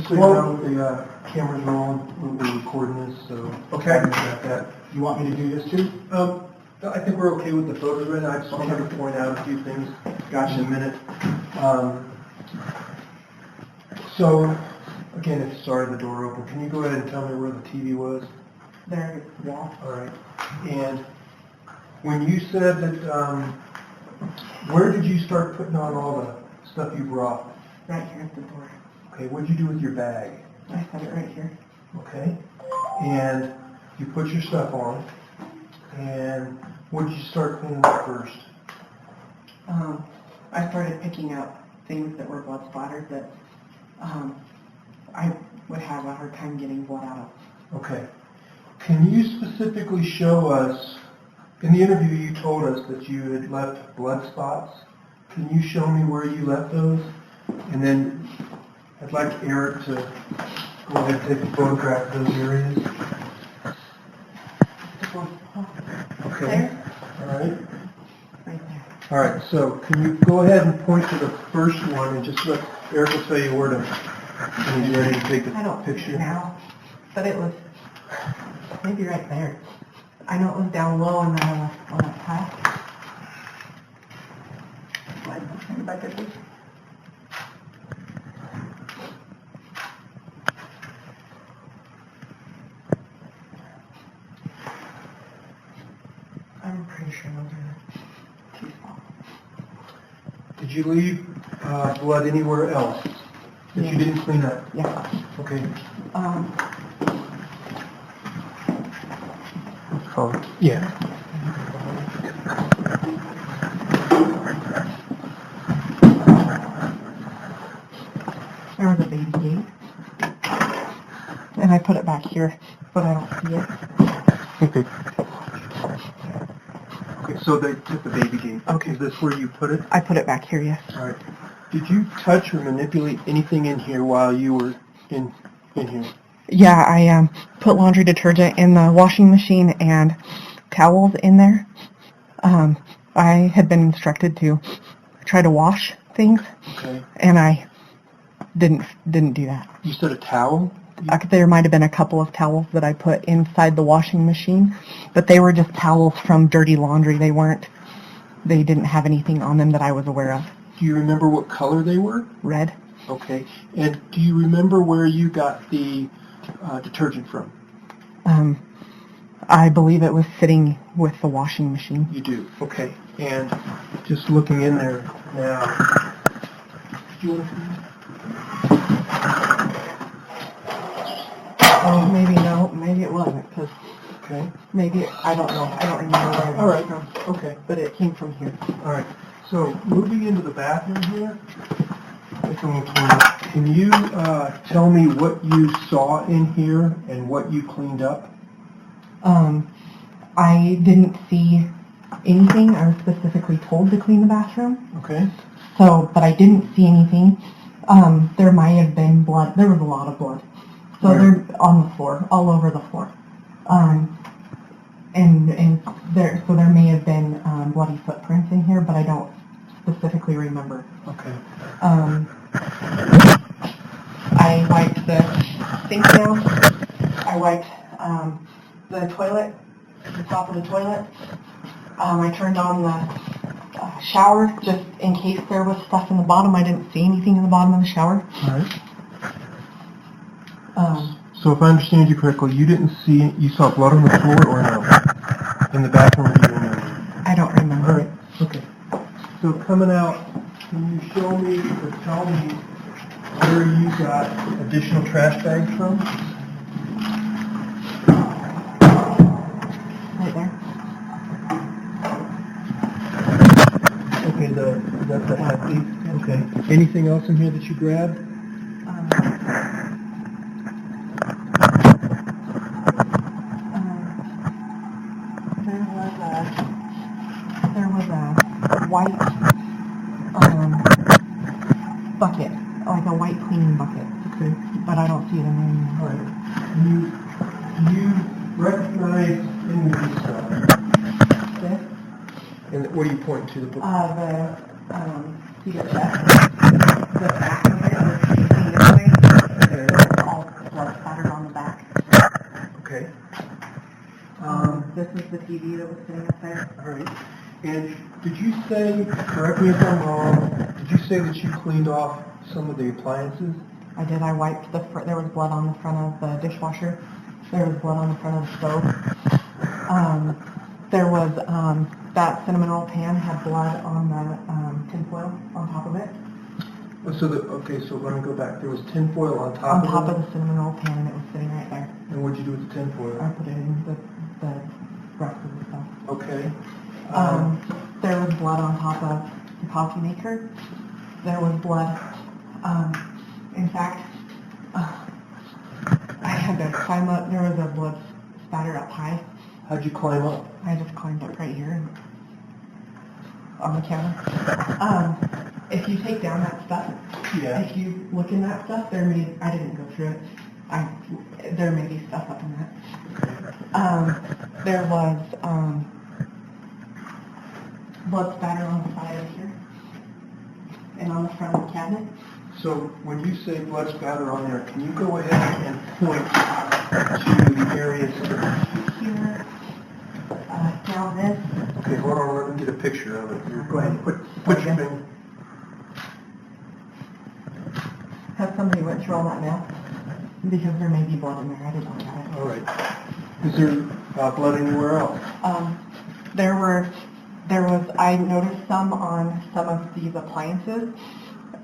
just so you know, the camera's rolling, we're recording this, so. Okay. Got that. You want me to do this too? I think we're okay with the photos right now. I just wanted to point out a few things. Gotcha. In a minute. So, again, sorry the door open. Can you go ahead and tell me where the TV was? There, yeah. All right. And when you said that, where did you start putting on all the stuff you brought? Right here at the door. Okay, what'd you do with your bag? I set it right here. Okay. And you put your stuff on. And what did you start cleaning up first? I started picking up things that were blood splattered that I would have a hard time getting blood out of. Okay. Can you specifically show us, in the interview you told us that you had left blood spots. Can you show me where you left those? And then I'd like Eric to go ahead and take a photograph of those areas. Okay. There? All right. Right there. All right, so can you go ahead and point to the first one and just let Eric will tell you where to, when he's ready to take the I don't see picture. it now, but it was maybe right there. I know it was down low and then on that path. If I could just... I'm pretty sure those are the two spots. Did you leave blood anywhere else that you didn't clean up? Yeah. Okay. Yeah. There was a baby gate. And I put it back here, but I don't see it. Okay. Okay, so they took the baby gate. Okay. Is this where you put it? I put it back here, yes. All right. Did you touch or manipulate anything in here while you were in here? Yeah, I put laundry detergent in the washing machine and towels in there. I had been instructed to try to wash things, Okay. and I didn't do that. You said a towel? There might have been a couple of towels that I put inside the washing machine, but they were just towels from dirty laundry. They didn't have anything on them that I was aware of. Do you remember what color they were? Red? Okay. And do you remember where you got the detergent from? I believe it was sitting with the washing machine. You do. Okay. And just looking in there now. Do you want to? Oh, maybe it wasn't, because Okay. maybe, I don't know. I don't remember where it All was right. from, Okay. but it came from here. All right. So moving into the bathroom here, can you tell me what you saw in here and what you cleaned up? I didn't see anything. I was specifically told to clean the bathroom. Okay. So, but I didn't see anything. There might have been blood. There was a lot of blood. So Where? they're on the floor, all over the floor. And there may have been bloody footprints in here, but I don't specifically remember. Okay. I wiped the sink down. I wiped the toilet, the top of the toilet. I turned on the shower just in case there was stuff in the bottom. I didn't see anything in the bottom of the shower. All right. So if I understand you correctly, you saw blood on the floor or no? In the bathroom, or do you remember? I don't remember. All right. Okay. So coming out, can you show me or tell me where you got additional trash bags from? Right there. Okay, that's the empty. Okay. Anything else in here that you grabbed? There was a white bucket, like a white cleaning bucket. Okay. But I don't see it in there anymore. All right. Do you recognize any of this stuff? This, And what are you pointing to? see the chest, the back of it was facing this way. And did you say, correct me if I'm wrong, did you say that you cleaned off some of the appliances? I did. I wiped there was blood on the front of the dishwasher. There was blood on the front of the stove. There was, that cinnamon roll pan had blood on the tinfoil on top of it. Okay, so let me go back. There was tinfoil on top On of it? top of the cinnamon roll pan, and it was sitting right there. And what'd you do with the tinfoil? I put it in the rest of the stuff. Okay. There was blood on top of the coffee maker. There was blood. In fact, I had to climb up. There was a blood spatter up high. How'd you climb up? I just climbed up right here on the counter. If you take down that stuff, Yeah. if you look in that stuff, I didn't go through it. There may be stuff up in that. There was blood spatter on the side of here and on the front of the cabinet. So when you say blood spatter on there, can you go ahead and point to the areas Here, down this. Okay, hold on, let me get a picture of it. Go ahead and put your finger. Has somebody went through all that now? Because there may be blood in there. I didn't look at it. All right. Is there blood anywhere else? I noticed some on some of these appliances,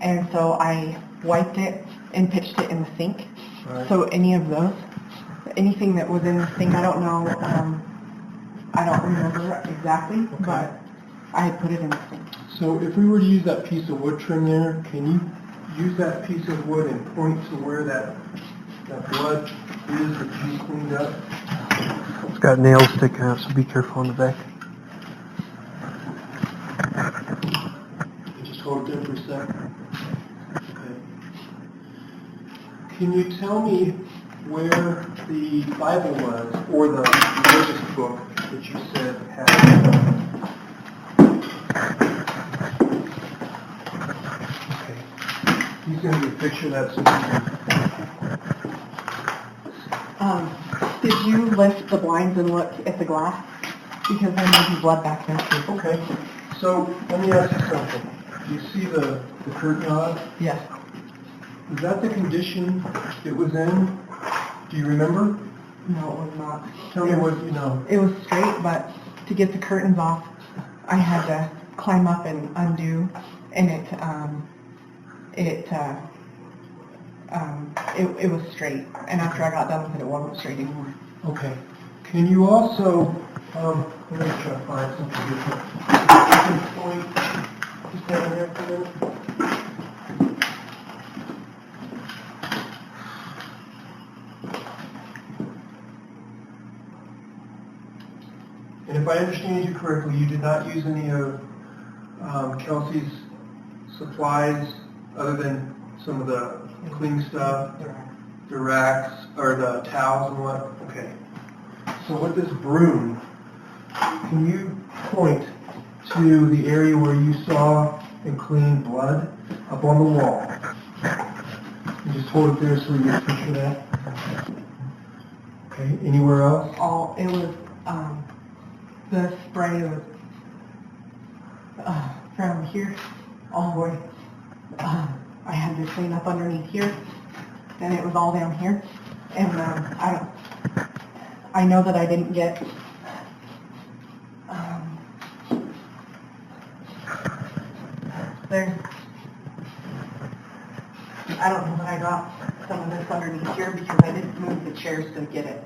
and so I wiped it and pitched it in the sink. Right. So anything that was in the sink, I don't know, I don't remember exactly, Okay. but I had put it in the sink. So if we were to use that piece of wood trim there, can you use that piece of wood and point to where that blood is that you cleaned up? It's got nails sticking out, so be careful on the back. Just hold it there for a second. Okay. Can you tell me where the Bible was, or the religious book that you said had? Okay. He's going to get a picture of that so you can... Did you lift the blinds and look at the glass? Because there may be blood back there too. Okay. So let me ask you something. Do you see the curtain rod? Yes. Is that the condition it was in? Do you remember? No, it was not. Tell me what you know. It was straight, but to get the curtains off, I had to climb up and undo, and it was straight. And after I got done with it, it wasn't straight anymore. Okay. Can you also, let me try to find something different. You can point, just down there for a minute. And if I understand you correctly, you did not use any of Kelsey's supplies other than some of the cleaning stuff, the racks, or the towels and what? Okay. So with this broom, can you point to the area where you saw and cleaned blood up on the wall? And just hold it there so we get a picture of that. Okay, anywhere else? It was, the spray was from here all the way. I had to clean up underneath here, and it was all down here. And I know that I didn't get I don't know that I got some of this underneath here because I didn't move the chairs to get it.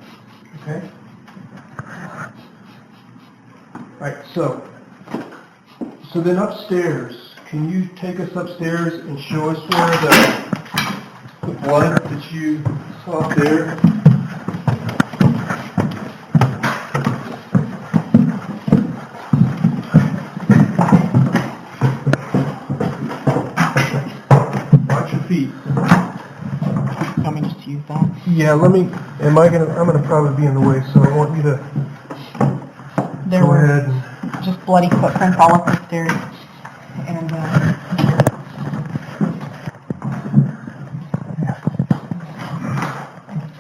Okay. Right, so then upstairs, can you take us upstairs and show us where the blood that you saw there? Watch your feet. Want me just to use that? Yeah, I'm gonna probably be in the way, so I want you to There go were ahead and... just bloody footprints all up the stairs. And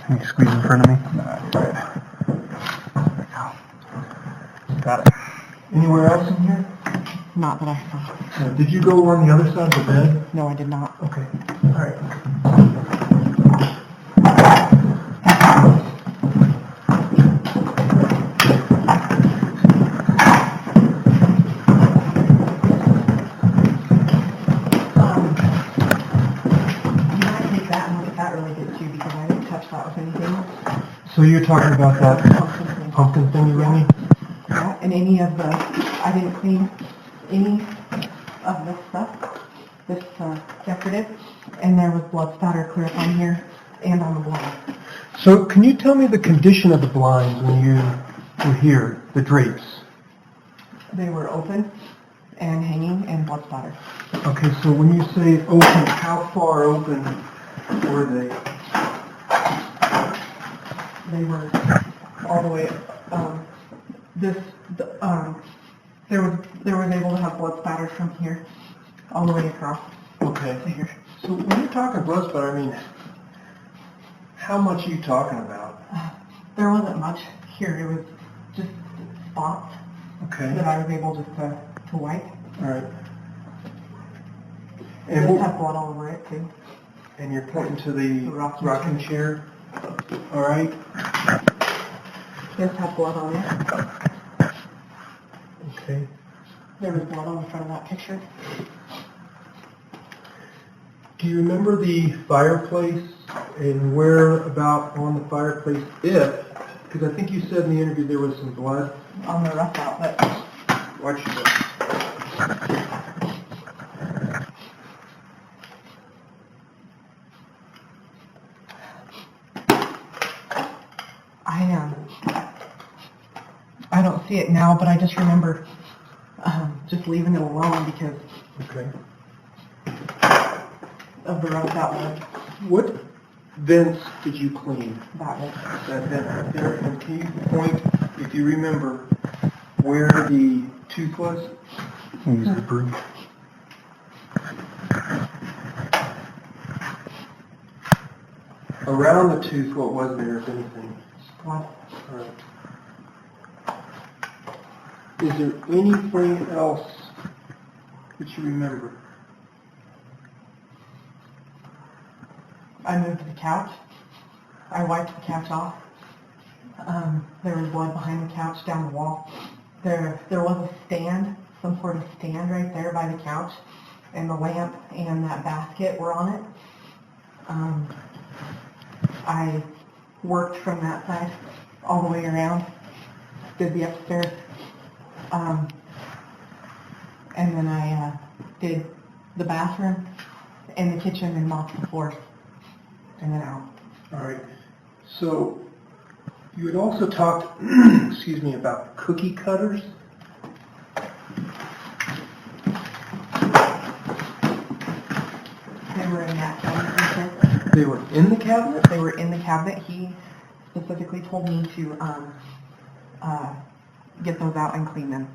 Can you squeeze in front of me? Got it. Anywhere else in here? Not that I saw. No. Did you go on the other side of the bed? No, I did not. Okay. All right. You might take that and look at that really good too, because I didn't touch that with anything. So you're talking about that Pumpkin thing. pumpkin thing you got me? Yeah, and any of the, I didn't clean any of this stuff, this decorative, and there was blood spatter clear up on here and on the blind. So can you tell me the condition of the blinds when you were here, the drapes? They were open and hanging and blood spatter. Okay, so when you say open, how far open were they? They were all the way, there was able to have blood spatter from here all the way across Okay. to here. So when you're talking blood spatter, I mean, how much are you talking about? There wasn't much here. It was just spots Okay. that I was able just to wipe. All right. It And, just had blood all over it too. and you're pointing to the The rocking rocking chair? All right. This had blood on it. Okay. There was blood on the front of that picture. Do you remember the fireplace and where about on the fireplace if, because I think you said in the interview there was some blood. On the rough out, but Watch your I don't see it now, but I just remember just leaving it alone because Okay. of the rough out blood. What vents did you clean? That was. That vent right there. And can you point, if you remember, where the tooth was? Use the broom. Around the tooth, what was there, if anything? Blood. All right. Is there anything else that you remember? I moved the couch. I wiped the couch off. There was blood behind the couch down the wall. There was a stand, some sort of stand right there by the couch, and the lamp and that basket were on it. I worked from that side all the way around, did the upstairs, and then I did the bathroom and the kitchen and mopped the floors, and then out. All right. So you had also talked, excuse me, about cookie cutters. They were in that cabinet, he said. They were in the cabinet? They were in the cabinet. He specifically told me to get those out and clean them.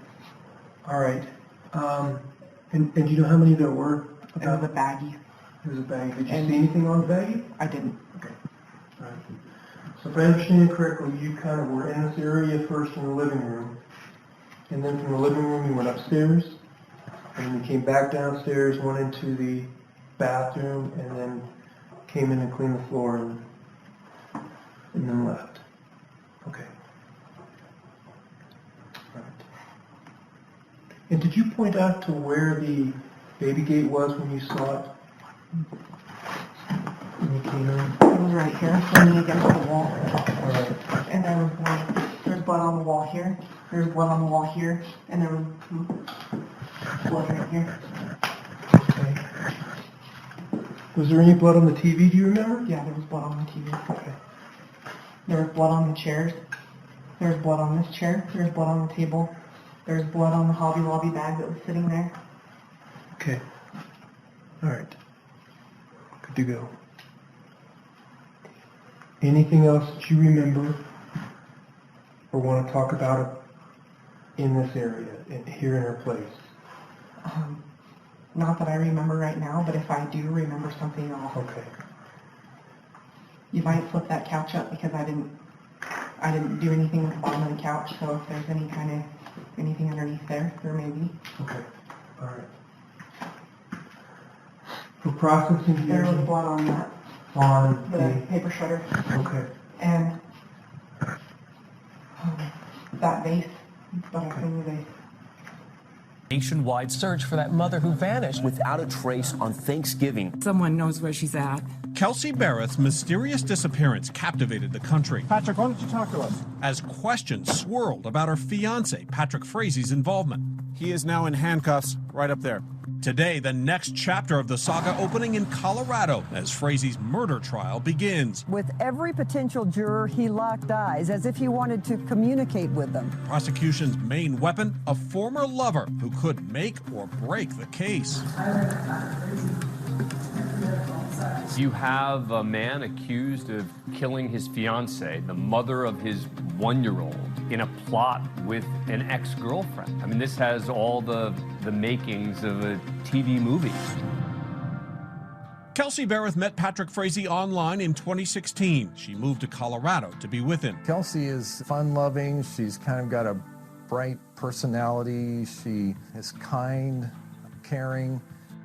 All right. And do you know how many there were? It was a baggie. It was a bag. Did you And- see anything on the baggie? I didn't. Okay. All right. So if I understand correctly, you kind of were in this area first in the living room, and then from the living room you went upstairs, and then you came back downstairs, went into the bathroom, and then came in and cleaned the floor, and then left. Okay. All right. And did you point out to where the baby gate was when you saw it? When you came in? It was right here, leaning against the wall. All right. And there was blood. There's blood on the wall here. There's blood on the wall here. And there was blood right here. Okay. Was there any blood on the TV, do you remember? Yeah, there was blood on the TV. Okay. There was blood on the chairs. There's blood on this chair. There's blood on the table. There's blood on the Hobby Lobby bag that was sitting there. Okay. All right. Good to go. Anything else that you remember or want to talk about in this area, here in our place? Not that I remember right now, but if I do remember something, Okay. you might flip that couch up because I didn't do anything with the bottom of the couch. So if there's any kind of anything underneath there may be. Okay, all right. For processing There was here blood on that, on the paper shredder, okay, and that vase, but I cleaned the vase. Nationwide search for that mother who vanished without a trace on Thanksgiving. Someone knows where she's at. Kelsey Barrett's mysterious disappearance captivated the country. Patrick, why don't you talk to us? As questions swirled about her fiancé, Patrick Frazie's involvement. He is now in handcuffs right up there. Today, the next chapter of the saga opening in Colorado as Frazie's murder trial begins. With every potential juror, he locked eyes as if he wanted to communicate with them. Prosecution's main weapon, a former lover who could make or break the case. You have a man accused of killing his fiancée, the mother of his one-year-old, in a plot with an ex-girlfriend. I mean, this has all the makings of a TV movie. Kelsey Barrett met Patrick Frazie online in 2016. She moved to Colorado to be with him. Kelsey is fun-loving. She's kind of got a bright personality. She is kind, caring.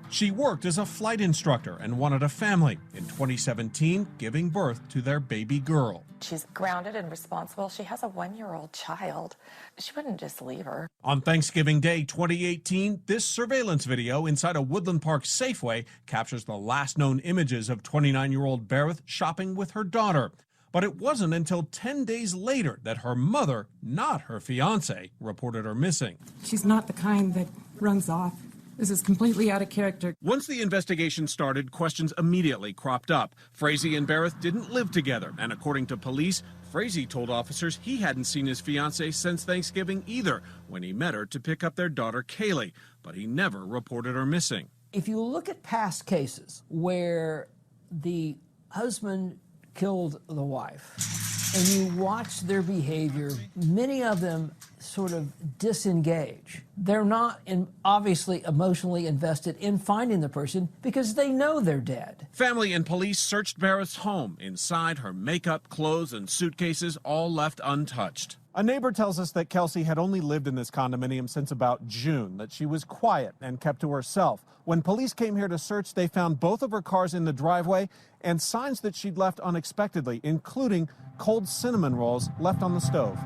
She worked as a flight instructor and wanted a family. In 2017, giving birth to their baby girl. She's grounded and responsible. She has a one-year-old child. She wouldn't just leave her. On Thanksgiving Day 2018, this surveillance video inside a Woodland Park Safeway captures the last known images of 29-year-old Barrett shopping with her daughter. But it wasn't until 10 days later that her mother, not her fiancé, reported her missing. She's not the kind that runs off. This is completely out of character. Once the investigation started, questions immediately cropped up. Frazie and Barrett didn't live together, and according to police, Frazie told officers he hadn't seen his fiancée since Thanksgiving either, when he met her to pick up their daughter Kaylee, but he never reported her missing. If you look at past cases where the husband killed the wife, and you watch their behavior, many of them sort of disengage. They're not obviously emotionally invested in finding the person because they know they're dead. Family and police searched Barrett's home. Inside, her makeup, clothes, and suitcases all left untouched. A neighbor tells us that Kelsey had only lived in this condominium since about June, that she was quiet and kept to herself. When police came here to search, they found both of her cars in the driveway and signs that she'd left unexpectedly, including cold cinnamon rolls left on the stove.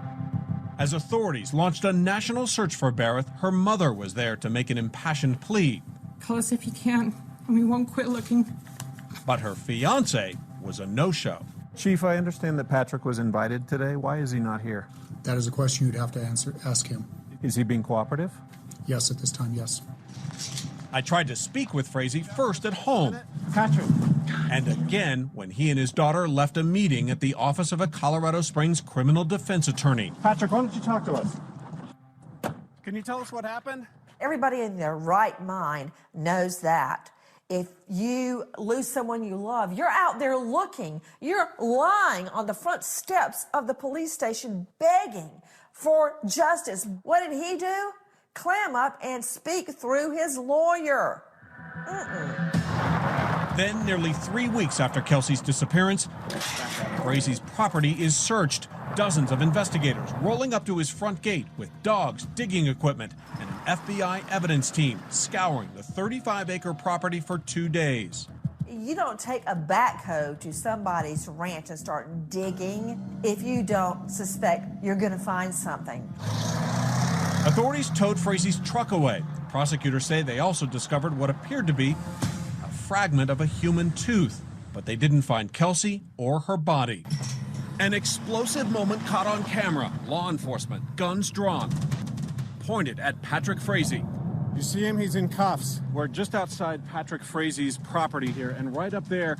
As authorities launched a national search for Barrett, her mother was there to make an impassioned plea. Call us if you can, and we won't quit looking. But her fiancé was a no-show. Chief, I understand that Patrick was invited today. Why is he not here? That is a question you'd have to ask him. Is he being cooperative? Yes, at this time, yes. I tried to speak with Frazie first at home. Patrick. And again when he and his daughter left a meeting at the office of a Colorado Springs criminal defense attorney. Patrick, why don't you talk to us? Can you tell us what happened? Everybody in their right mind knows that. If you lose someone you love, you're out there looking. You're lying on the front steps of the police station begging for justice. What did he do? Clam up and speak through his lawyer. Then, nearly 3 weeks after Kelsey's disappearance, Frazie's property is searched. Dozens of investigators rolling up to his front gate with dogs, digging equipment, and an FBI evidence team scouring the 35-acre property for 2 days. You don't take a backhoe to somebody's ranch and start digging if you don't suspect you're going to find something. Authorities towed Frazie's truck away. Prosecutors say they also discovered what appeared to be a fragment of a human tooth, but they didn't find Kelsey or her body. An explosive moment caught on camera. Law enforcement, guns drawn, pointed at Patrick Frazie. You see him? He's in cuffs. We're just outside Patrick Frazie's property here, and right up there,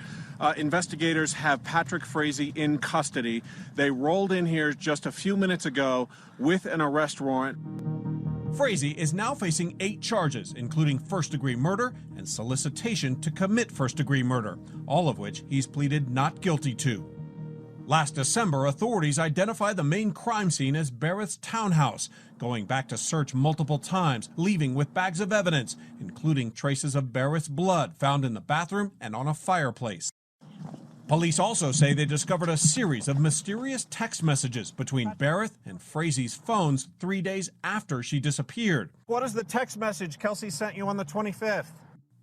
investigators have Patrick Frazie in custody. They rolled in here just a few minutes ago with an arrest warrant. Frazie is now facing 8 charges, including first-degree murder and solicitation to commit first-degree murder, all of which he's pleaded not guilty to. Last December, authorities identified the main crime scene as Barrett's townhouse, going back to search multiple times, leaving with bags of evidence, including traces of Barrett's blood found in the bathroom and on a fireplace. Police also say they discovered a series of mysterious text messages between Barrett and Frazie's phones 3 days after she disappeared. What is the text message Kelsey sent you on the 25th?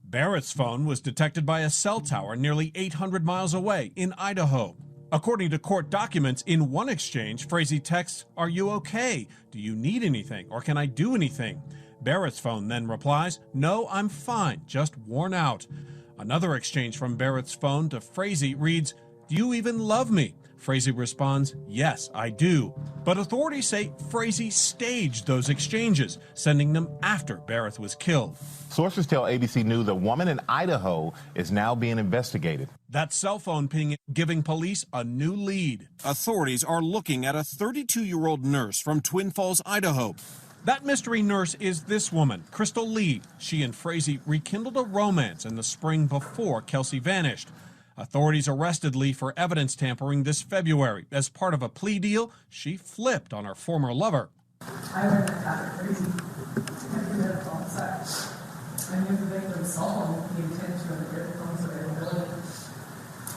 Barrett's phone was detected by a cell tower nearly 800 miles away in Idaho. According to court documents, in one exchange, Frazee texts, "Are you okay? Do you need anything, or can I do anything?" Barrett's phone then replies, "No, I'm fine, just worn out." Another exchange from Barrett's phone to Frazee reads, "Do you even love me?" Frazee responds, "Yes, I do." But authorities say Frazee staged those exchanges, sending them after Barrett was killed. Sources tell ABC News a woman in Idaho is now being investigated. That cell phone ping giving police a new lead. Authorities are looking at a 32-year-old nurse from Twin Falls, Idaho. That mystery nurse is this woman, Crystal Lee. She and Frazee rekindled a romance in the spring before Kelsey vanished. Authorities arrested Lee for evidence tampering this February. As part of a plea deal, she flipped on her former lover. I learned that Patrick Frazee had committed homicide. I knew the victim's cell phone with the intention of the victim's availability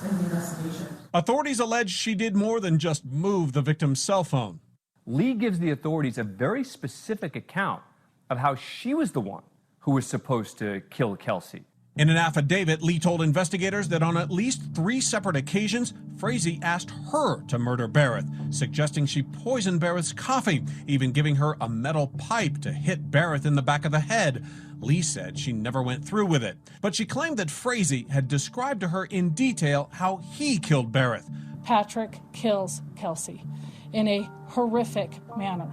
in the investigation. Authorities allege she did more than just move the victim's cell phone. Lee gives the authorities a very specific account of how she was the one who was supposed to kill Kelsey. In an affidavit, Lee told investigators that on at least 3 separate occasions, Frazee asked her to murder Barrett, suggesting she poisoned Barrett's coffee, even giving her a metal pipe to hit Barrett in the back of the head. Lee said she never went through with it, but she claimed that Frazee had described to her in detail how he killed Barrett. Patrick kills Kelsey in a horrific manner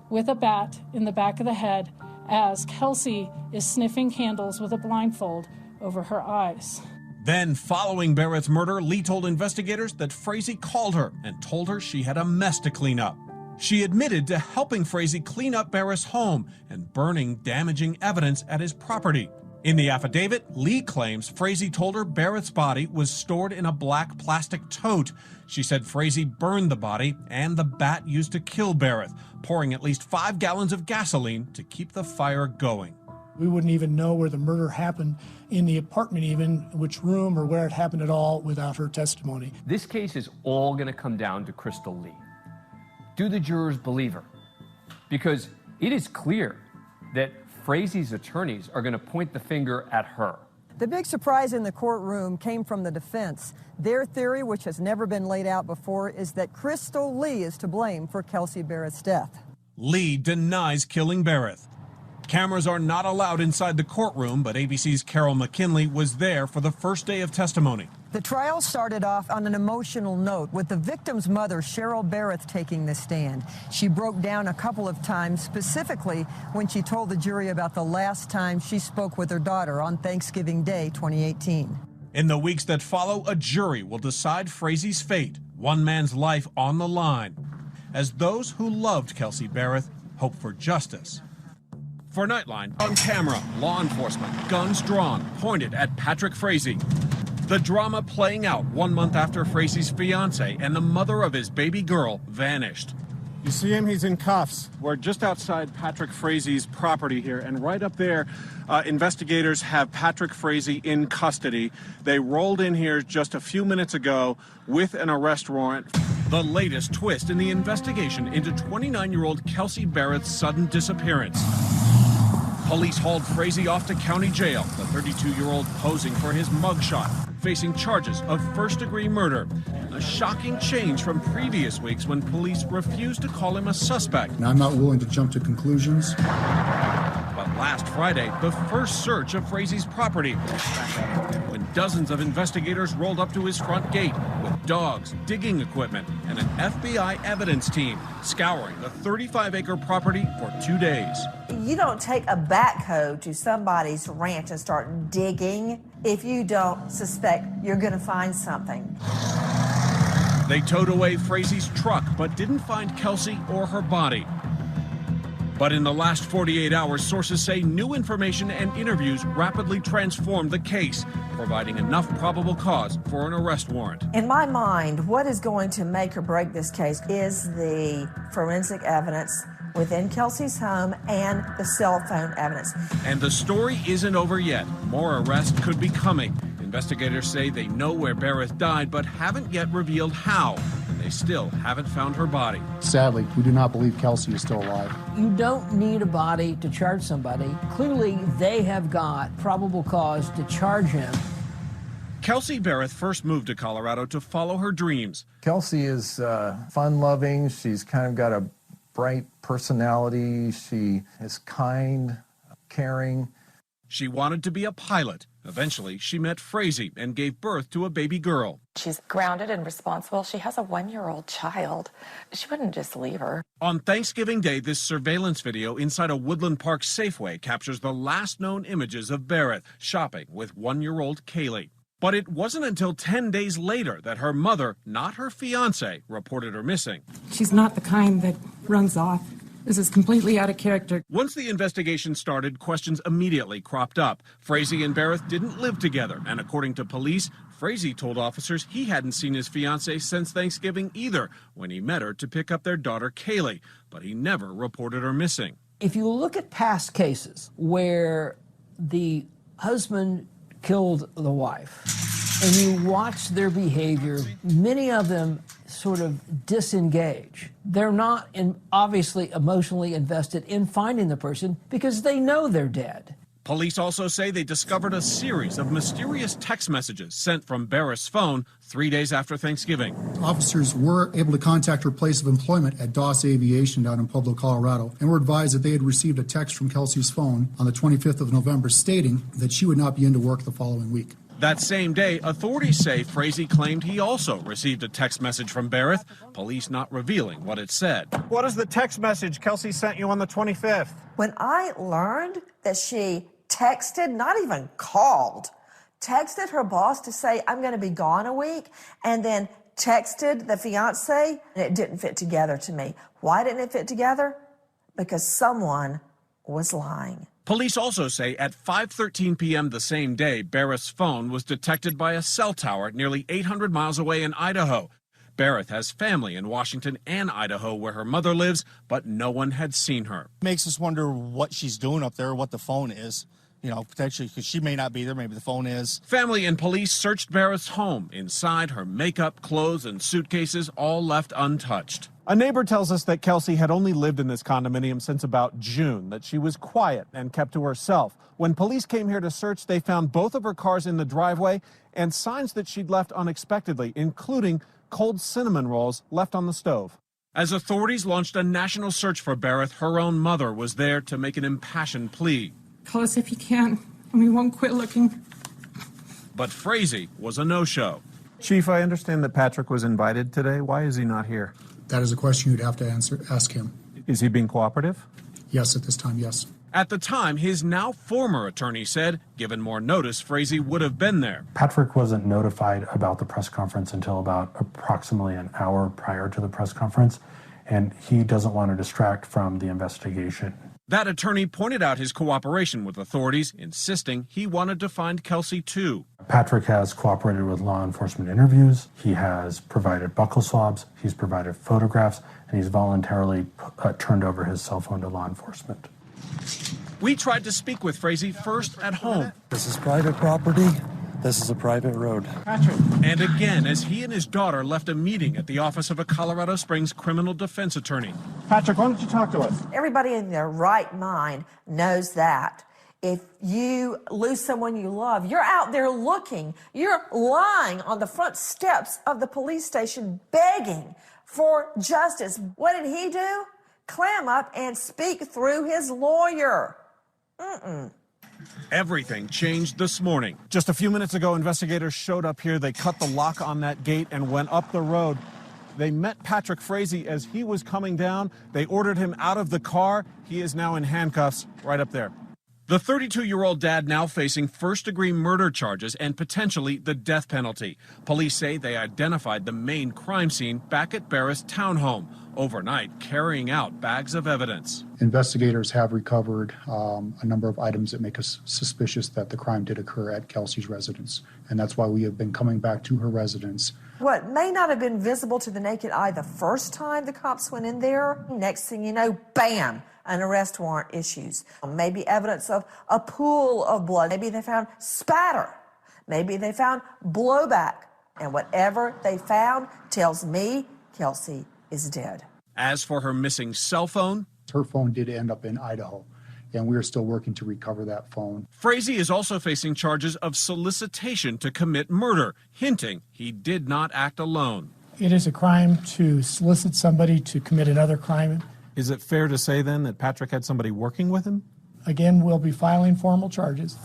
with a bat in the back of the head as Kelsey is sniffing candles with a blindfold over her eyes. Then, following Barrett's murder, Lee told investigators that Frazee called her and told her she had a mess to clean up. She admitted to helping Frazee clean up Barrett's home and burning damaging evidence at his property. In the affidavit, Lee claims Frazee told her Barrett's body was stored in a black plastic tote. She said Frazee burned the body and the bat used to kill Barrett, pouring at least 5 gallons of gasoline to keep the fire going. We wouldn't even know where the murder happened in the apartment, even which room or where it happened at all, without her testimony. This case is all going to come down to Crystal Lee. Do the jurors believe her? Because it is clear that Frazee's attorneys are going to point the finger at her. The big surprise in the courtroom came from the defense. Their theory, which has never been laid out before, is that Crystal Lee is to blame for Kelsey Barrett's death. Lee denies killing Barrett. Cameras are not allowed inside the courtroom, but ABC's Carol McKinley was there for the first day of testimony. The trial started off on an emotional note with the victim's mother, Cheryl Barrett, taking the stand. She broke down a couple of times, specifically when she told the jury about the last time she spoke with her daughter on Thanksgiving Day 2018. In the weeks that follow, a jury will decide Frazee's fate, one man's life on the line, as those who loved Kelsey Barrett hope for justice. For Nightline, on camera, law enforcement, guns drawn, pointed at Patrick Frazee. The drama playing out 1 month after Frazee's fiancée and the mother of his baby girl vanished. You see him? He's in cuffs. We're just outside Patrick Frazee's property here, and right up there, investigators have Patrick Frazee in custody. They rolled in here just a few minutes ago with an arrest warrant. The latest twist in the investigation into 29-year-old Kelsey Barrett's sudden disappearance. Police hauled Frazee off to county jail, the 32-year-old posing for his mugshot, facing charges of first-degree murder. A shocking change from previous weeks when police refused to call him a suspect. Now, I'm not willing to jump to conclusions. But last Friday, the first search of Frazee's property, when dozens of investigators rolled up to his front gate with dogs, digging equipment, and an FBI evidence team scouring the 35-acre property for 2 days. You don't take a backhoe to somebody's ranch and start digging if you don't suspect you're going to find something. They towed away Frazee's truck, but didn't find Kelsey or her body. But in the last 48 hours, sources say new information and interviews rapidly transformed the case, providing enough probable cause for an arrest warrant. In my mind, what is going to make or break this case is the forensic evidence within Kelsey's home and the cell phone evidence. And the story isn't over yet. More arrests could be coming. Investigators say they know where Bereth died, but haven't yet revealed how. And they still haven't found her body. Sadly, we do not believe Kelsey is still alive. You don't need a body to charge somebody. Clearly, they have got probable cause to charge him. Kelsey Bereth first moved to Colorado to follow her dreams. Kelsey is fun-loving. She's kind of got a bright personality. She is kind, caring. She wanted to be a pilot. Eventually, she met Frazee and gave birth to a baby girl. She's grounded and responsible. She has a 1-year-old child. She wouldn't just leave her. On Thanksgiving Day, this surveillance video inside a Woodland Park Safeway captures the last known images of Bereth shopping with 1-year-old Kaylee. But it wasn't until 10 days later that her mother, not her fiancé, reported her missing. She's not the kind that runs off. This is completely out of character. Once the investigation started, questions immediately cropped up. Frazee and Bereth didn't live together, and according to police, Frazee told officers he hadn't seen his fiancée since Thanksgiving either, when he met her to pick up their daughter Kaylee, but he never reported her missing. If you look at past cases where the husband killed the wife, and you watch their behavior, many of them sort of disengage. They're not obviously emotionally invested in finding the person because they know they're dead. Police also say they discovered a series of mysterious text messages sent from Bereth's phone 3 days after Thanksgiving. Officers were able to contact her place of employment at Doss Aviation down in Pueblo, Colorado, and were advised that they had received a text from Kelsey's phone on the 25th of November stating that she would not be into work the following week. That same day, authorities say Frazee claimed he also received a text message from Bereth, police not revealing what it said. What is the text message Kelsey sent you on the 25th? When I learned that she texted, not even called, texted her boss to say, I'm going to be gone a week, and then texted the fiancé, and it didn't fit together to me. Why didn't it fit together? Because someone was lying. Police also say at 5:13 p.m. the same day, Bereth's phone was detected by a cell tower nearly 800 miles away in Idaho. Bereth has family in Washington and Idaho where her mother lives, but no one had seen her. Makes us wonder what she's doing up there, what the phone is. You know, potentially, because she may not be there, maybe the phone is. Family and police searched Bereth's home. Inside, her makeup, clothes, and suitcases all left untouched. A neighbor tells us that Kelsey had only lived in this condominium since about June, that she was quiet and kept to herself. When police came here to search, they found both of her cars in the driveway and signs that she'd left unexpectedly, including cold cinnamon rolls left on the stove. As authorities launched a national search for Bereth, her own mother was there to make an impassioned plea. Call us if you can, and we won't quit looking. But Frazee was a no-show. Chief, I understand that Patrick was invited today. Why is he not here? That is a question you'd have to ask him. Is he being cooperative? Yes, at this time, yes. At the time, his now former attorney said, given more notice, Frazee would have been there. Patrick wasn't notified about the press conference until about approximately an hour prior to the press conference, and he doesn't want to distract from the investigation. That attorney pointed out his cooperation with authorities, insisting he wanted to find Kelsey too. Patrick has cooperated with law enforcement interviews. He has provided buccal swabs. He's provided photographs, and he's voluntarily turned over his cell phone to law enforcement. We tried to speak with Frazee first at home. This is private property. This is a private road. Patrick. And again, as he and his daughter left a meeting at the office of a Colorado Springs criminal defense attorney. Patrick, why don't you talk to us? Everybody in their right mind knows that. If you lose someone you love, you're out there looking. You're lying on the front steps of the police station begging for justice. What did he do? Clam up and speak through his lawyer. Everything changed this morning. Just a few minutes ago, investigators showed up here. They cut the lock on that gate and went up the road. They met Patrick Frazee as he was coming down. They ordered him out of the car. He is now in handcuffs right up there. The 32-year-old dad now facing first-degree murder charges and potentially the death penalty. Police say they identified the main crime scene back at Bereth's townhome, overnight carrying out bags of evidence. Investigators have recovered a number of items that make us suspicious that the crime did occur at Kelsey's residence, and that's why we have been coming back to her residence. What may not have been visible to the naked eye the first time the cops went in there, next thing you know, bam, an arrest warrant issues. Maybe evidence of a pool of blood. Maybe they found spatter. Maybe they found blowback. And whatever they found tells me Kelsey is dead. As for her missing cell phone, her phone did end up in Idaho, and we are still working to recover that phone. Frazee is also facing charges of solicitation to commit murder, hinting he did not act alone. It is a crime to solicit somebody to commit another crime. Is it fair to say then that Patrick had somebody working with him? Again, we'll be filing formal charges.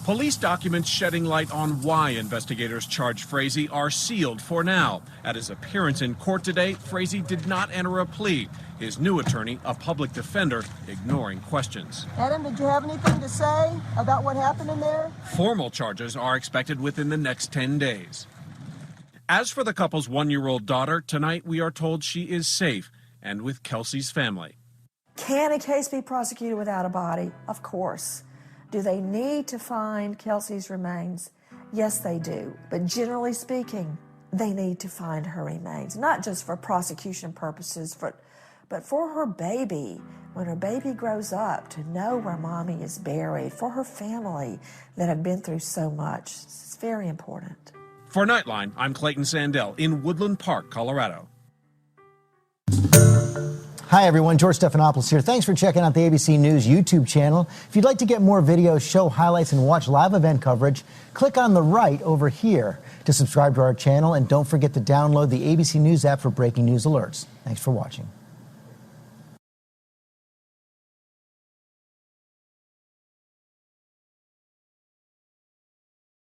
Police documents shedding light on why investigators charged Frazee are sealed for now. At his appearance in court today, Frazee did not enter a plea. His new attorney, a public defender, ignoring questions. Adam, did you have anything to say about what happened in there? Formal charges are expected within the next 10 days. As for the couple's 1-year-old daughter, tonight we are told she is safe and with Kelsey's family. Can a case be prosecuted without a body? Of course. Do they need to find Kelsey's remains? Yes, they do. But generally speaking, they need to find her remains, not just for prosecution purposes, but for her baby. When her baby grows up, to know where mommy is buried, for her family that have been through so much. It's very important. For Nightline, I'm Clayton Sandell in Woodland Park, Colorado. Hi everyone, George Stephanopoulos here. Thanks for checking out the ABC News YouTube channel. If you'd like to get more videos, show highlights, and watch live event coverage, click on the right over here to subscribe to our channel, and don't forget to download the ABC News app for breaking news alerts. Thanks for watching.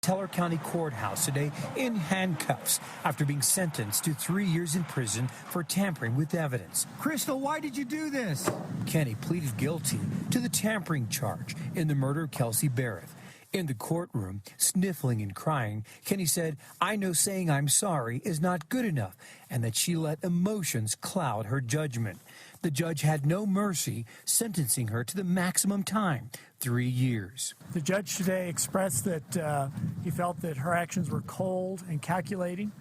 Teller County Courthouse today in handcuffs after being sentenced to 3 years in prison for tampering with evidence. Crystal, why did you do this? Kenny pleaded guilty to the tampering charge in the murder of Kelsey Barrett. In the courtroom, sniffling and crying, Kenny said, "I know saying I'm sorry is not good enough," and that she let emotions cloud her judgment. The judge had no mercy, sentencing her to the maximum time, 3 years. The judge today expressed that he felt that her actions were cold and calculating.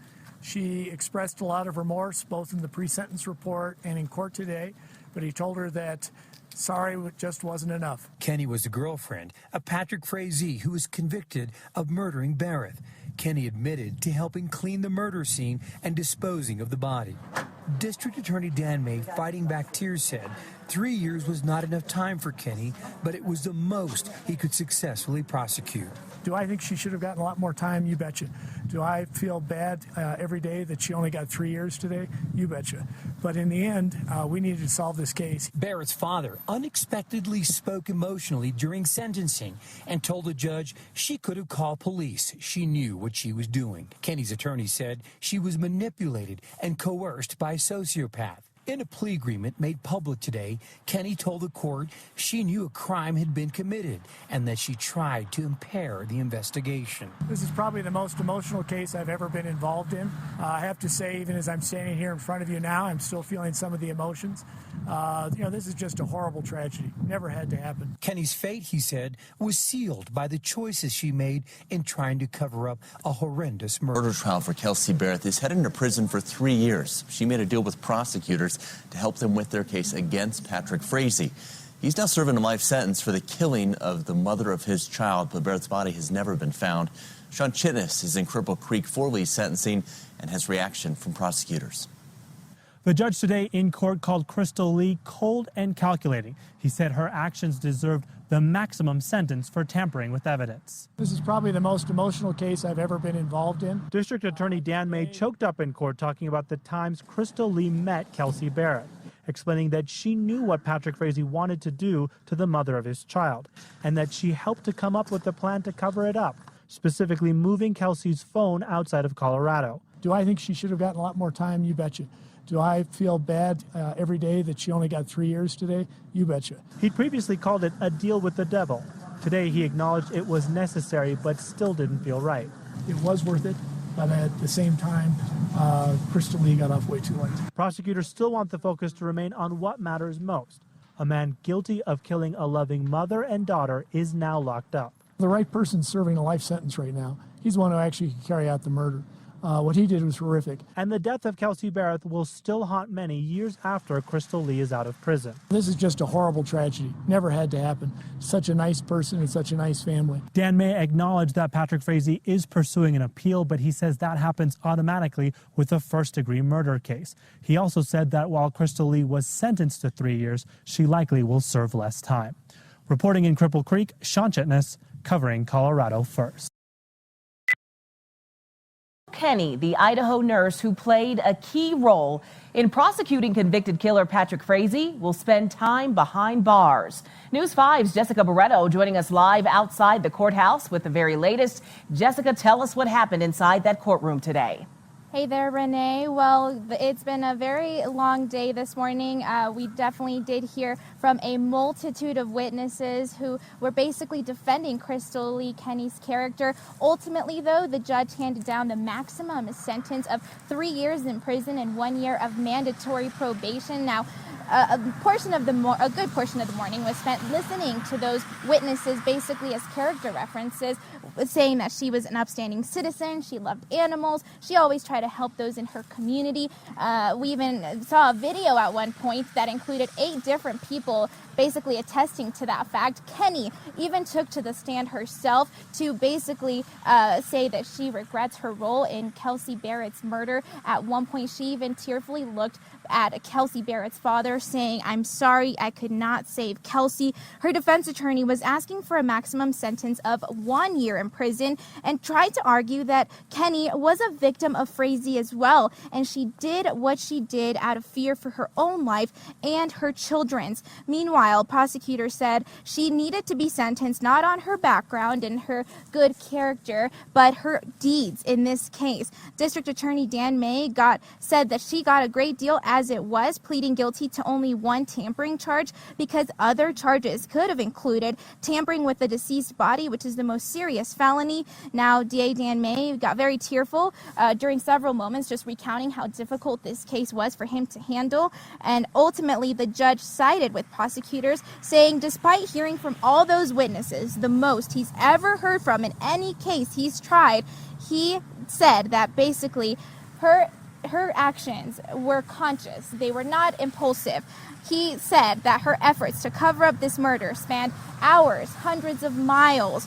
She expressed a lot of remorse, both in the pre-sentence report and in court today, but he told her that sorry just wasn't enough. Kenny was the girlfriend of Patrick Frazee, who was convicted of murdering Barrett. Kenny admitted to helping clean the murder scene and disposing of the body. District Attorney Dan May, fighting back tears, said 3 years was not enough time for Kenny, but it was the most he could successfully prosecute. Do I think she should have gotten a lot more time? You betcha. Do I feel bad every day that she only got 3 years today? You betcha. But in the end, we needed to solve this case. Barrett's father unexpectedly spoke emotionally during sentencing and told the judge she could have called police. She knew what she was doing. Kenny's attorney said she was manipulated and coerced by a sociopath. In a plea agreement made public today, Kenny told the court she knew a crime had been committed and that she tried to impair the investigation. This is probably the most emotional case I've ever been involved in. I have to say, even as I'm standing here in front of you now, I'm still feeling some of the emotions. This is just a horrible tragedy. Never had to happen. Kenny's fate, he said, was sealed by the choices she made in trying to cover up a horrendous murder. Murder trial for Kelsey Barrett is headed into prison for 3 years. She made a deal with prosecutors to help them with their case against Patrick Frazee. He's now serving a life sentence for the killing of the mother of his child, but Barrett's body has never been found. Sean Chitnis is in Cripple Creek for Lee's sentencing and has reaction from prosecutors. The judge today in court called Crystal Lee cold and calculating. He said her actions deserved the maximum sentence for tampering with evidence. This is probably the most emotional case I've ever been involved in. District Attorney Dan May choked up in court talking about the times Crystal Lee met Kelsey Barrett, explaining that she knew what Patrick Frazee wanted to do to the mother of his child, and that she helped to come up with the plan to cover it up, specifically moving Kelsey's phone outside of Colorado. Do I think she should have gotten a lot more time? You betcha. Do I feel bad every day that she only got 3 years today? You betcha. He'd previously called it a deal with the devil. Today he acknowledged it was necessary but still didn't feel right. It was worth it, but at the same time, Crystal Lee got off way too late. Prosecutors still want the focus to remain on what matters most. A man guilty of killing a loving mother and daughter is now locked up. The right person's serving a life sentence right now. He's the one who actually could carry out the murder. What he did was horrific. And the death of Kelsey Barrett will still haunt many years after Crystal Lee is out of prison. This is just a horrible tragedy. Never had to happen. Such a nice person and such a nice family. Dan May acknowledged that Patrick Frazee is pursuing an appeal, but he says that happens automatically with a first-degree murder case. He also said that while Crystal Lee was sentenced to 3 years, she likely will serve less time. Reporting in Cripple Creek, Sean Chitness, covering Colorado First. Kenny, the Idaho nurse who played a key role in prosecuting convicted killer Patrick Frazee, will spend time behind bars. News 5's Jessica Barretto joining us live outside the courthouse with the very latest. Jessica, tell us what happened inside that courtroom today. Hey there, Renee. Well, it's been a very long day this morning. We definitely did hear from a multitude of witnesses who were basically defending Crystal Lee Kenny's character. Ultimately, though, the judge handed down the maximum sentence of 3 years in prison and 1 year of mandatory probation. Now, a good portion of the morning was spent listening to those witnesses basically as character references, saying that she was an upstanding citizen, she loved animals, she always tried to help those in her community. We even saw a video at one point that included 8 different people basically attesting to that fact. Kenny even took to the stand herself to basically say that she regrets her role in Kelsey Barrett's murder. At one point, she even tearfully looked at Kelsey Barrett's father, saying, "I'm sorry, I could not save Kelsey." Her defense attorney was asking for a maximum sentence of 1 year in prison and tried to argue that Kenny was a victim of Frazee as well, and she did what she did out of fear for her own life and her children's. Meanwhile, prosecutors said she needed to be sentenced not on her background and her good character, but her deeds in this case. District Attorney Dan May said that she got a great deal as it was, pleading guilty to only 1 tampering charge because other charges could have included tampering with the deceased body, which is the most serious felony. Now, DA Dan May got very tearful during several moments, just recounting how difficult this case was for him to handle. And ultimately, the judge sided with prosecutors, saying despite hearing from all those witnesses, the most he's ever heard from in any case he's tried, he said that basically her actions were conscious. They were not impulsive. He said that her efforts to cover up this murder spanned hours, hundreds of miles.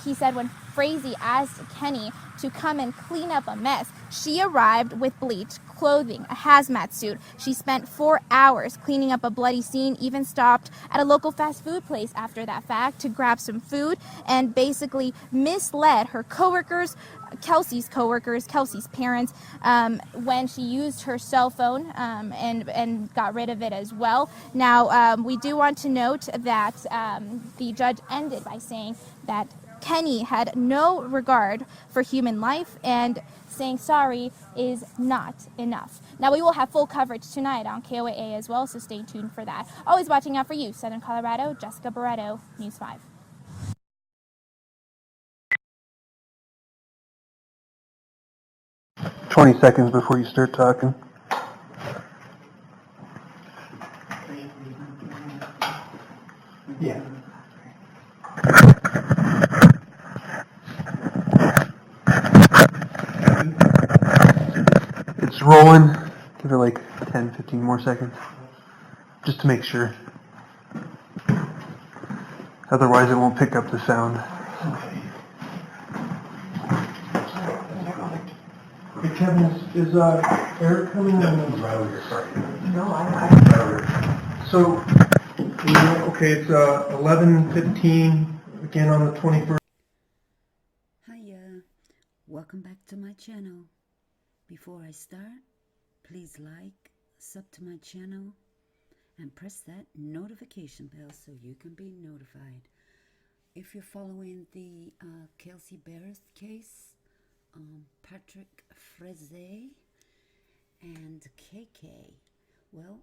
He said when Frazee asked Kenny to come and clean up a mess, she arrived with bleach, clothing, a hazmat suit. She spent 4 hours cleaning up a bloody scene, even stopped at a local fast food place after that fact to grab some food, and basically misled her coworkers, Kelsey's parents, when she used her cell phone and got rid of it as well. Now, we do want to note that the judge ended by saying that Kenny had no regard for human life, and saying sorry is not enough. Now, we will have full coverage tonight on KOAA as well, so stay tuned for that. Always watching out for you, Southern Colorado. Jessica Barretto, News 5. "20 seconds before you start talking." Yeah. It's rolling. Give it like 10, 15 more seconds. Just to make sure. Otherwise it won't pick up the sound. Hey, Kevin, is Eric coming in? No, So, okay, it's 11:15, again on the 21st. Hiya, welcome back to my channel. Before I start, please like, sub to my channel, and press that notification bell so you can be notified. If you're following the Kelsey Barrett case, Patrick Frazee and KK, well,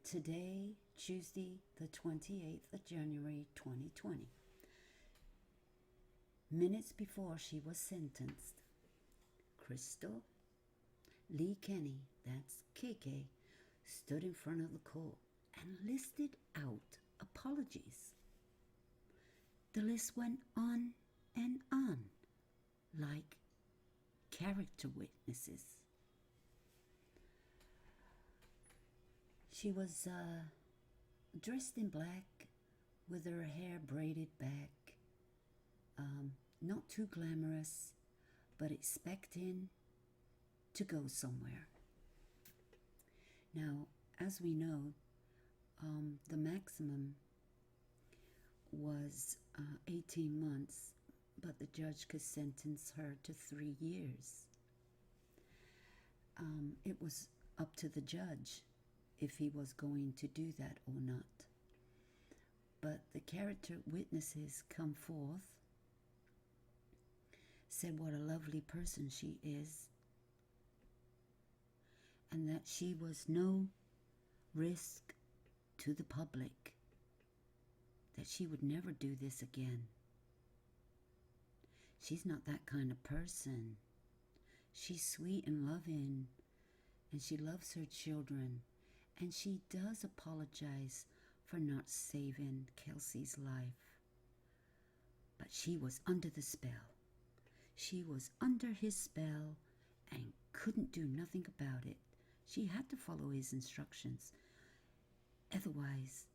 today, Tuesday, the 28th of January, 2020, minutes before she was sentenced, Crystal Lee Kenny, that's KK, stood in front of the court and listed out apologies. The list went on and on, like character witnesses. She was dressed in black with her hair braided back. Not too glamorous, but expecting to go somewhere. Now, as we know, the maximum was 18 months, but the judge could sentence her to 3 years. It was up to the judge if he was going to do that or not. But the character witnesses come forth, said what a lovely person she is, and that she was no risk to the public, that she would never do this again. She's not that kind of person. She's sweet and loving, and she loves her children, and she does apologize for not saving Kelsey's life. But she was under the spell. She was under his spell and couldn't do nothing about it. She had to follow his instructions. Otherwise,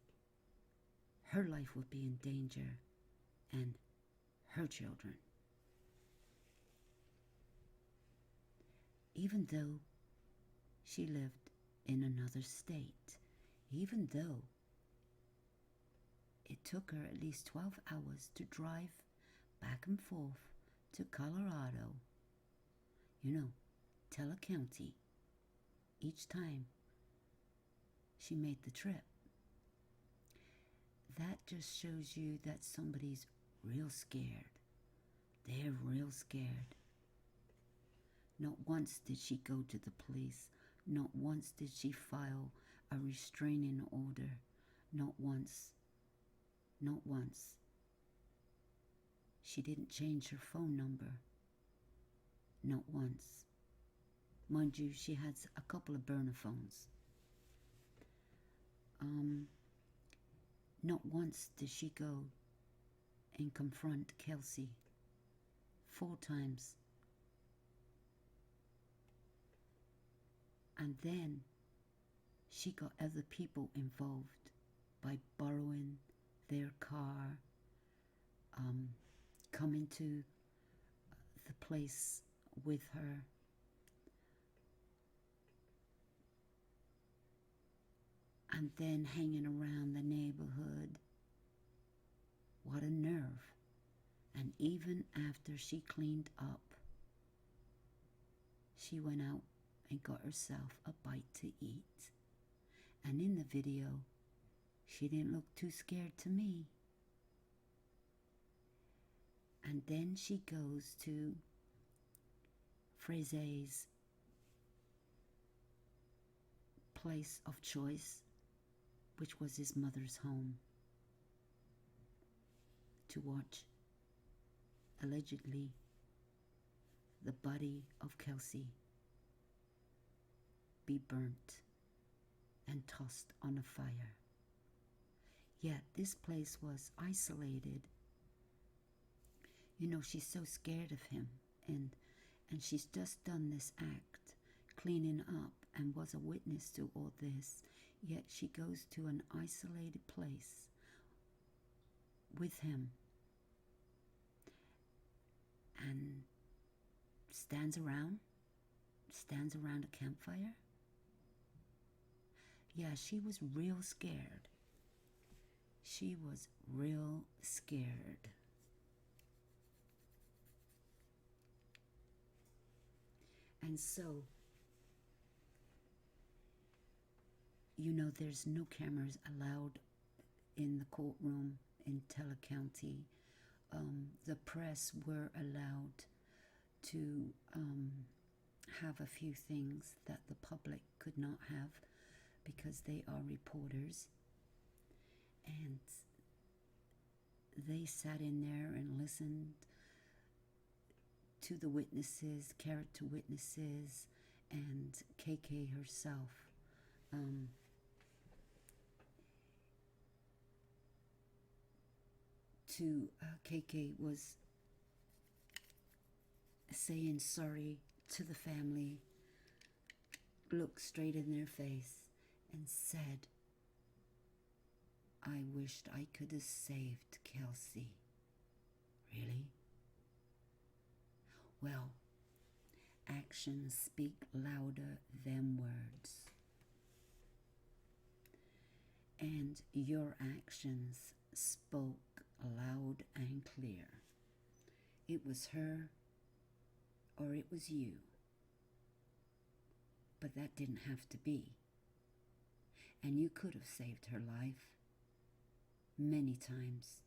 her life would be in danger, and her children. Even though she lived in another state, even though it took her at least 12 hours to drive back and forth to Colorado, Teller County, each time she made the trip. That just shows you that somebody's real scared. They're real scared. Not once did she go to the police. Not once did she file a restraining order. Not once. Not once. She didn't change her phone number. Not once. Mind you, she has a couple of burner phones. Not once did she go and confront Kelsey. 4 times. And then she got other people involved by borrowing their car, coming to the place with her. And then hanging around the neighborhood. What a nerve. And even after she cleaned up, she went out and got herself a bite to eat. And in the video, she didn't look too scared to me. And then she goes to Fraze's place of choice, which was his mother's home, to watch, allegedly, the body of Kelsey be burnt and tossed on a fire. Yet this place was isolated. She's so scared of him, and she's just done this act, cleaning up, and was a witness to all this. Yet she goes to an isolated place with him and stands around a campfire. Yeah, she was real scared. She was real scared. And so, there's no cameras allowed in the courtroom in Teller County. The press were allowed to have a few things that the public could not have because they are reporters. And they sat in there and listened to the witnesses, character witnesses, and KK herself. KK was saying sorry to the family, looked straight in their face, and said, "I wished I could have saved Kelsey." Really? Well, actions speak louder than words. And your actions spoke loud and clear. It was her or it was you. But that didn't have to be. And you could have saved her life many times.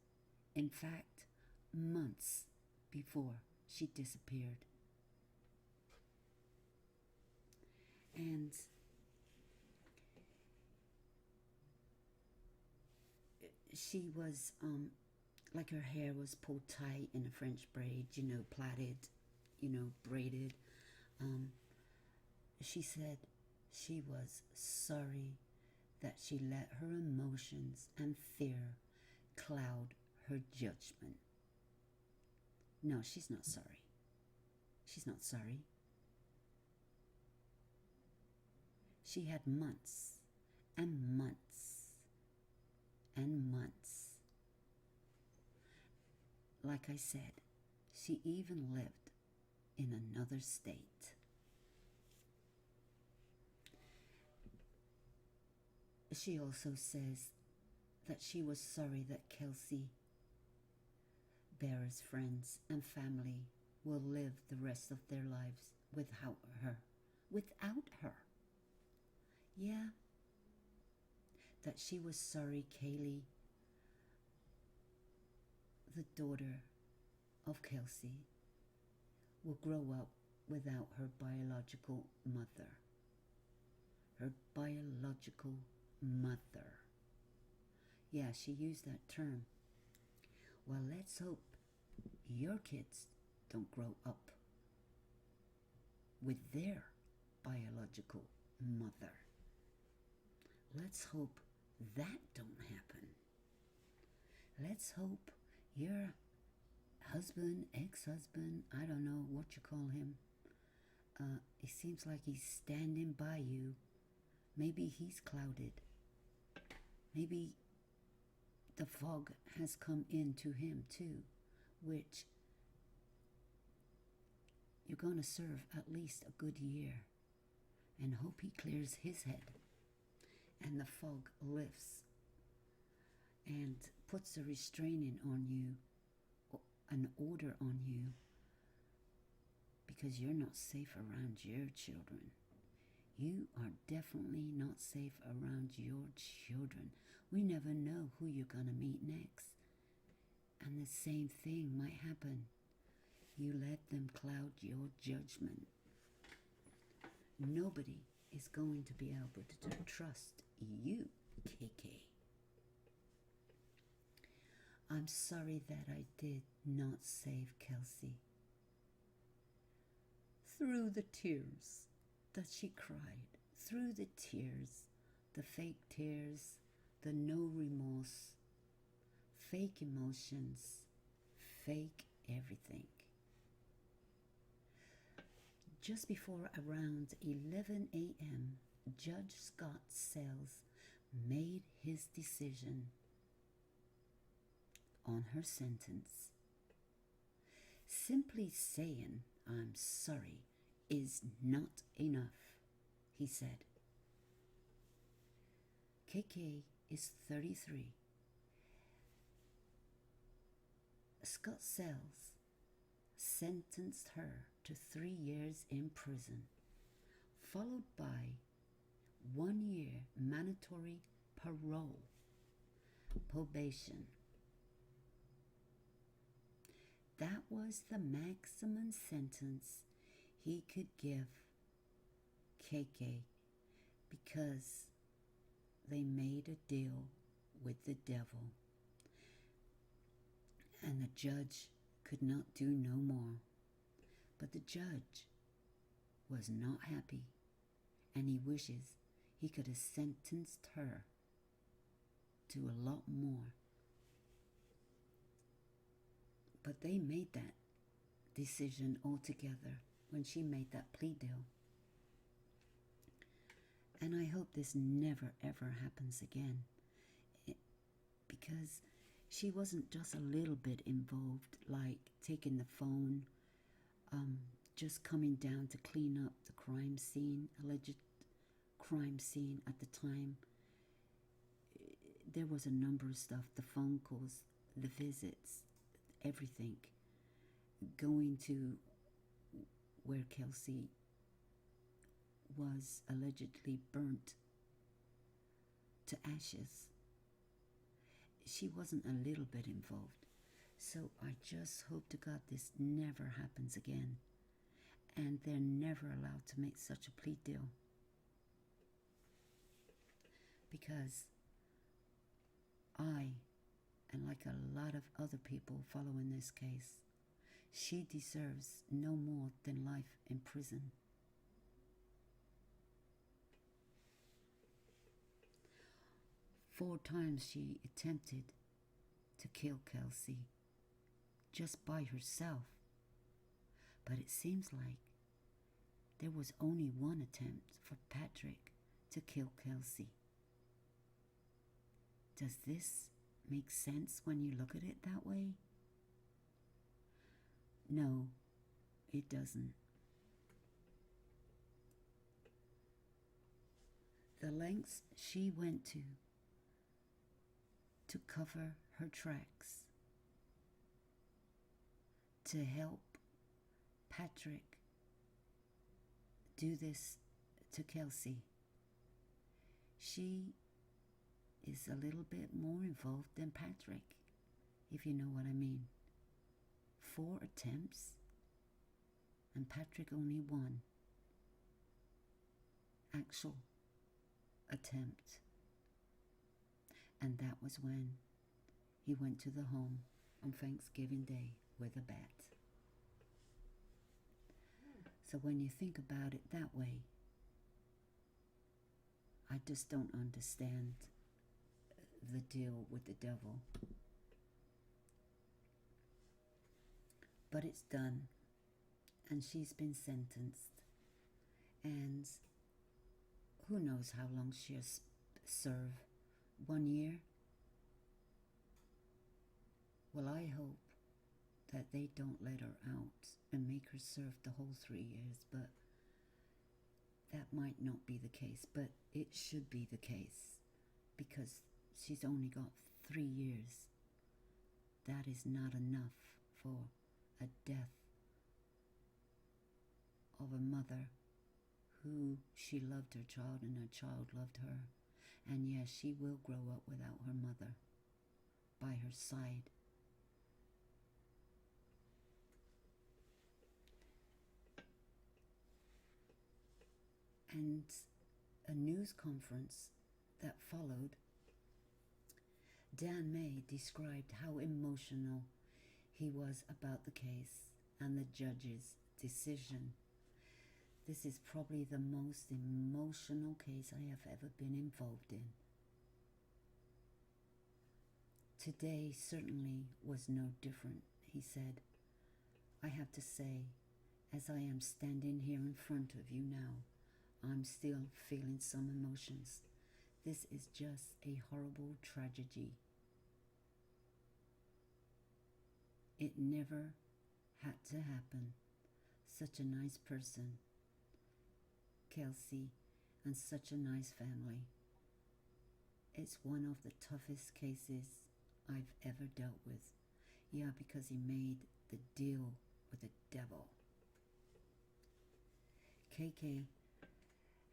In fact, months before she disappeared. And she was, like her hair was pulled tight in a French braid, plaited, braided. She said she was sorry that she let her emotions and fear cloud her judgment. No, she's not sorry. She's not sorry. She had months and months and months. Like I said, she even lived in another state. She also says that she was sorry that Kelsey Bearer's friends and family will live the rest of their lives without her. Without her. Yeah. That she was sorry Kaylee, the daughter of Kelsey, will grow up without her biological mother. Her biological mother. Yeah, she used that term. Well, let's hope your kids don't grow up with their biological mother. Let's hope that don't happen. Let's hope your husband, ex-husband, I don't know what you call him, it seems like he's standing by you. Maybe he's clouded. Maybe the fog has come into him too, which you're going to serve at least a good year and hope he clears his head and the fog lifts and puts a restraining on you, an order on you, because you're not safe around your children. You are definitely not safe around your children. We never know who you're going to meet next. And the same thing might happen. You let them cloud your judgment. Nobody is going to be able to trust you, KK. I'm sorry that I did not save Kelsey. Through the tears that she cried, through the tears, the fake tears, the no remorse, fake emotions, fake everything. Just before around 11 a.m., Judge Scott Sells made his decision on her sentence. Simply saying, "I'm sorry," is not enough, he said. KK is 33. Scott Sells sentenced her to 3 years in prison, followed by 1 year mandatory parole, probation. That was the maximum sentence he could give KK because they made a deal with the devil. And the judge could not do no more. But the judge was not happy, and he wishes he could have sentenced her to a lot more. But they made that decision all together when she made that plea deal. And I hope this never ever happens again, because she wasn't just a little bit involved, like taking the phone, just coming down to clean up the crime scene, alleged crime scene at the time. There was a number of stuff, the phone calls, the visits, everything, going to where Kelsey was allegedly burnt to ashes. She wasn't a little bit involved. So I just hope to God this never happens again, and they're never allowed to make such a plea deal. Because I, and like a lot of other people following this case, she deserves no more than life in prison. Four times she attempted to kill Kelsey just by herself. But it seems like there was only one attempt for Patrick to kill Kelsey. Does this make sense when you look at it that way? No, it doesn't. The lengths she went to cover her tracks, to help Patrick do this to Kelsey. She is a little bit more involved than Patrick, if you know what I mean. 4 attempts, and Patrick only 1 actual attempt. And that was when he went to the home on Thanksgiving Day with a bat. So when you think about it that way, I just don't understand the deal with the devil. But it's done, and she's been sentenced, and who knows how long she'll serve. 1 year? Well, I hope that they don't let her out and make her serve the whole 3 years, but that might not be the case. But it should be the case, because she's only got 3 years. That is not enough for a death of a mother who she loved her child and her child loved her. And yes, she will grow up without her mother by her side. And a news conference that followed, Dan May described how emotional he was about the case and the judge's decision. This is probably the most emotional case I have ever been involved in. Today certainly was no different, he said. I have to say, as I am standing here in front of you now, I'm still feeling some emotions. This is just a horrible tragedy. It never had to happen. Such a nice person, Kelsey, and such a nice family. It's one of the toughest cases I've ever dealt with. Yeah, because he made the deal with the devil. KK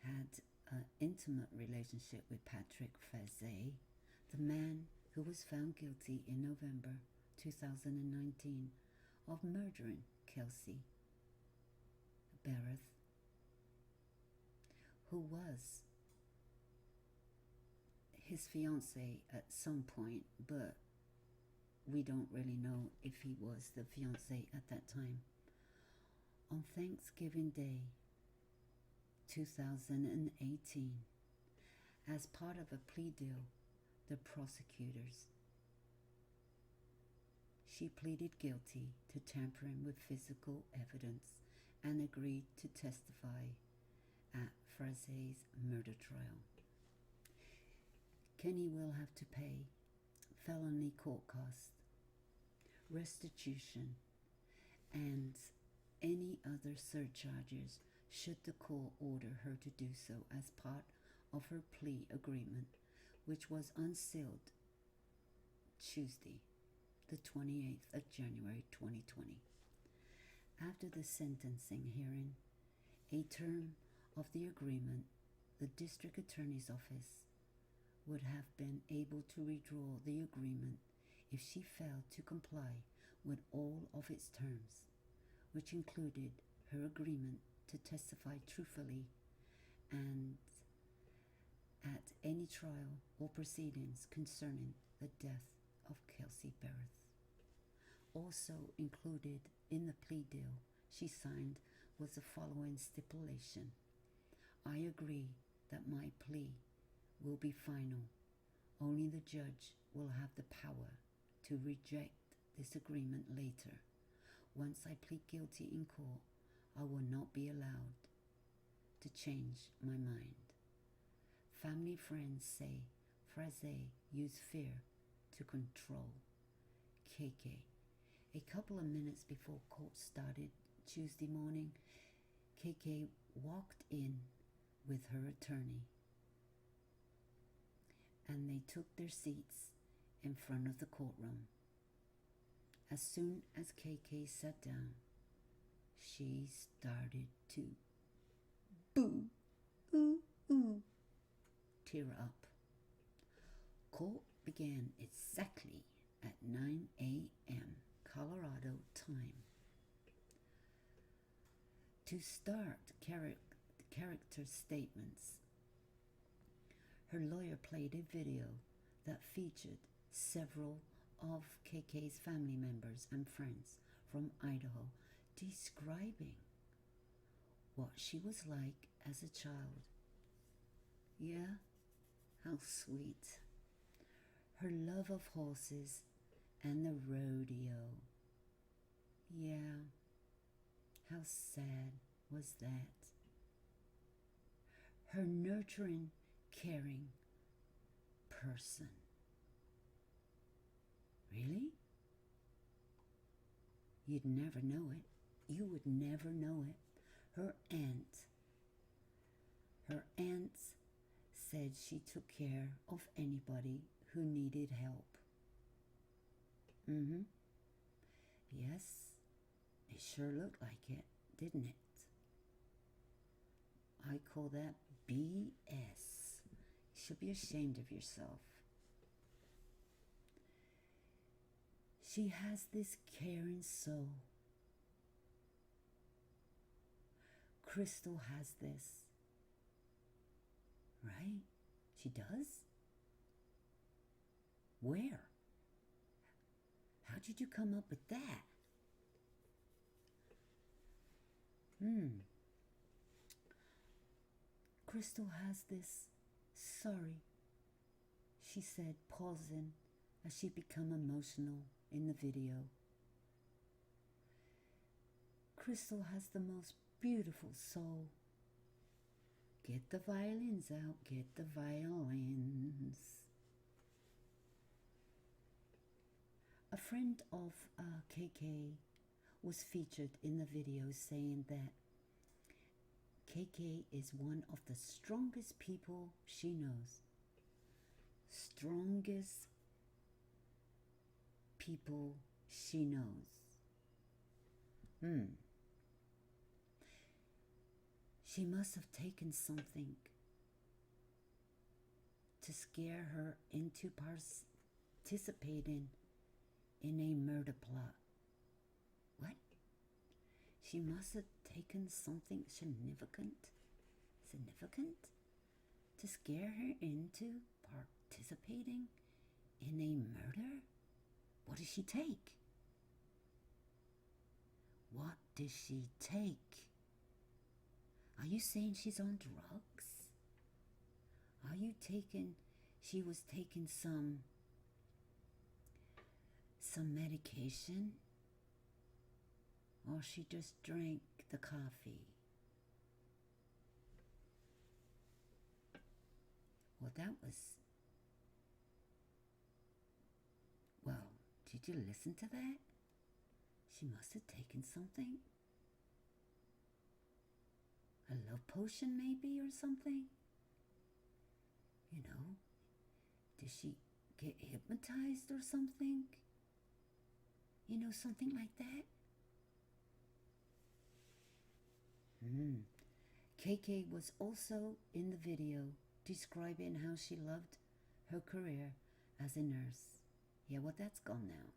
had an intimate relationship with Patrick Frazee, the man who was found guilty in November 2019 of murdering Kelsey Bereth, who was his fiancée at some point, but we don't really know if he was the fiancé at that time. On Thanksgiving Day 2018, as part of a plea deal, the prosecutors, she pleaded guilty to tampering with physical evidence and agreed to testify at Frazier's murder trial. Kenny will have to pay felony court costs, restitution, and any other surcharges should the court order her to do so as part of her plea agreement, which was unsealed Tuesday, the 28th of January 2020. After the sentencing hearing, a term of the agreement, the district attorney's office would have been able to withdraw the agreement if she failed to comply with all of its terms, which included her agreement to testify truthfully and at any trial or proceedings concerning the death of Kelsey Berreth. Also included in the plea deal she signed was the following stipulation: I agree that my plea will be final. Only the judge will have the power to reject this agreement later. Once I plead guilty in court, I will not be allowed to change my mind. Family friends say Frazier used fear to control KK. A couple of minutes before court started Tuesday morning, KK walked in with her attorney, and they took their seats in front of the courtroom. As soon as KK sat down, she started to boo, ooh, ooh, tear up. Court began exactly at 9 a.m. Colorado time. To start character statements, her lawyer played a video that featured several of KK's family members and friends from Idaho describing what she was like as a child. Yeah, how sweet. Her love of horses and the rodeo. Yeah, how sad was that? Her nurturing, caring person. Really? You'd never know it. You would never know it. Her aunt said she took care of anybody who needed help. Yes, it sure looked like it, didn't it? I call that BS. You should be ashamed of yourself. She has this caring soul. Crystal has this. Right? She does? Where? How did you come up with that? Crystal has this. Sorry, she said, pausing as she became emotional in the video. Crystal has the most beautiful soul. Get the violins out, get the violins. A friend of KK was featured in the video saying that KK is one of the strongest people she knows. Strongest people she knows. She must have taken something to scare her into participating in a murder plot. What? She must have taken something significant to scare her into participating in a murder? What did she take? What did she take? Are you saying she's on drugs? Are you taking, she was taking some medication? Or she just drank the coffee. Well, that was... Well, did you listen to that? She must have taken something. A love potion, maybe, or something? You know, did she get hypnotized or something? You know, something like that? KK was also in the video describing how she loved her career as a nurse. Yeah, well, that's gone now.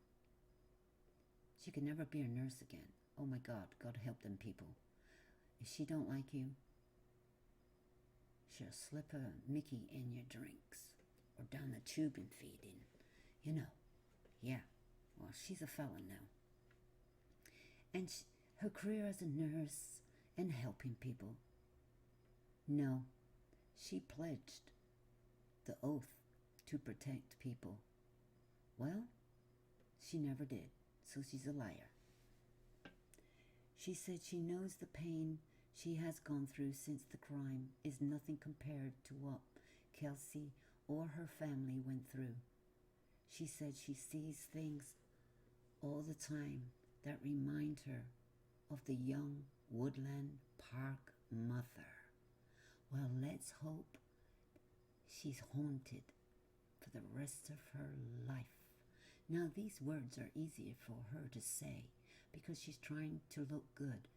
She could never be a nurse again. Oh my God, God help them people. If she don't like you, she'll slip a Mickey in your drinks or down the tube and feed in. You know, yeah. Well, she's a felon now. And her career as a nurse and helping people. No, she pledged the oath to protect people. Well, she never did, so she's a liar. She said she knows the pain she has gone through since the crime is nothing compared to what Kelsey or her family went through. She said she sees things all the time that remind her of the young Woodland Park mother. Well, let's hope she's haunted for the rest of her life. Now, these words are easier for her to say because she's trying to look good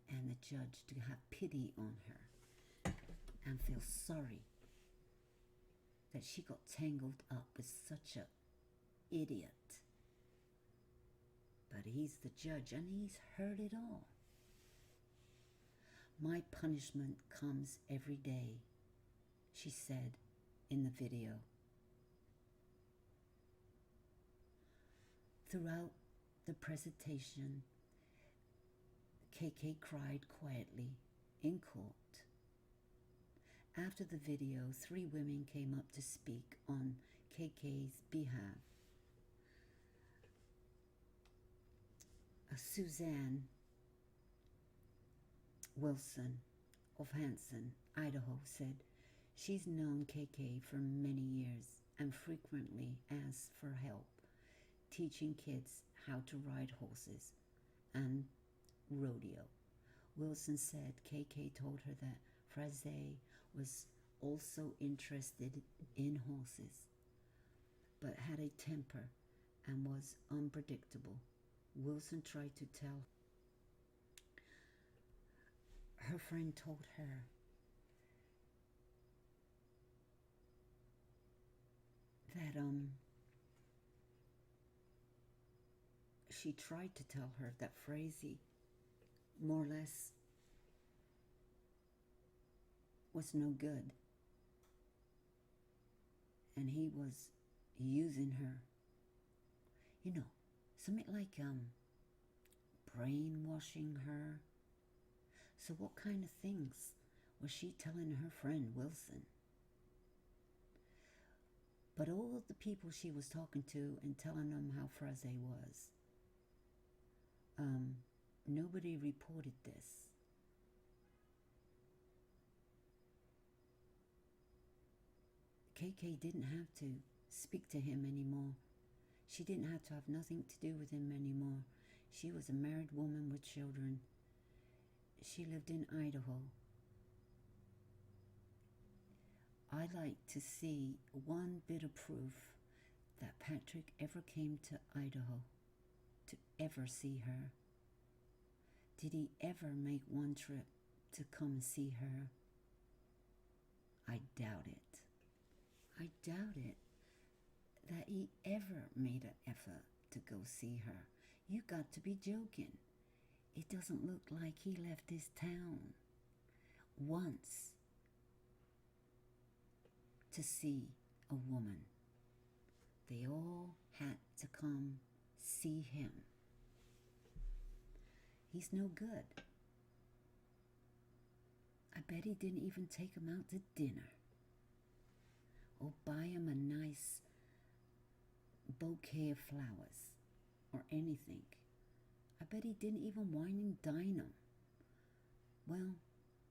and the judge to have pity on her and feel sorry that she got tangled up with such a idiot. But he's the judge and he's heard it all. My punishment comes every day, she said in the video. Throughout the presentation, KK cried quietly in court. After the video, 3 women came up to speak on KK's behalf. Suzanne Wilson of Hanson, Idaho, said she's known KK for many years and frequently asks for help teaching kids how to ride horses and rodeo. Wilson said KK told her that Frazee was also interested in horses, but had a temper and was unpredictable. Wilson tried to tell her friend told her that she tried to tell her that Frazee more or less was no good and he was using her, you know, something like brainwashing her. So what kind of things was she telling her friend Wilson? But all of the people she was talking to and telling them how Frazee was, nobody reported this. KK didn't have to speak to him anymore. She didn't have to have nothing to do with him anymore. She was a married woman with children. She lived in Idaho. I'd like to see one bit of proof that Patrick ever came to Idaho to ever see her. Did he ever make one trip to come and see her? I doubt it. I doubt it that he ever made an effort to go see her. You got to be joking. It doesn't look like he left his town once to see a woman. They all had to come see him. He's no good. I bet he didn't even take him out to dinner or buy him a nice bouquet of flowers or anything. I bet he didn't even wine and dine him. Well,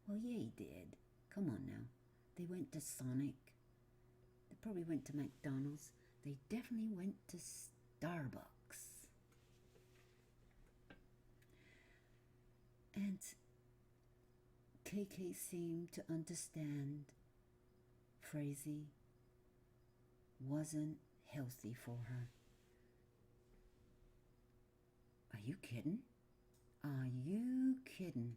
yeah, he did. Come on now. They went to Sonic. They probably went to McDonald's. They definitely went to Starbucks. And KK seemed to understand Frazee wasn't healthy for her. Are you kidding? Are you kidding?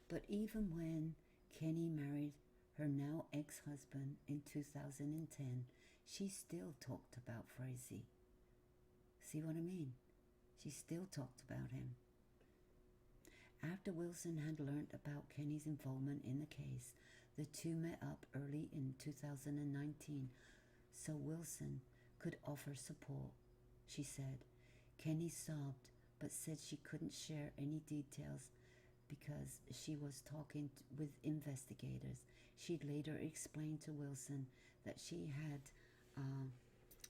But even when Kenny married her now ex-husband in 2010, she still talked about Frazee. See what I mean? She still talked about him. After Wilson had learned about Kenny's involvement in the case, the two met up early in 2019 so Wilson could offer support. She said, Kenny sobbed but said she couldn't share any details because she was talking with investigators. She'd later explained to Wilson that she had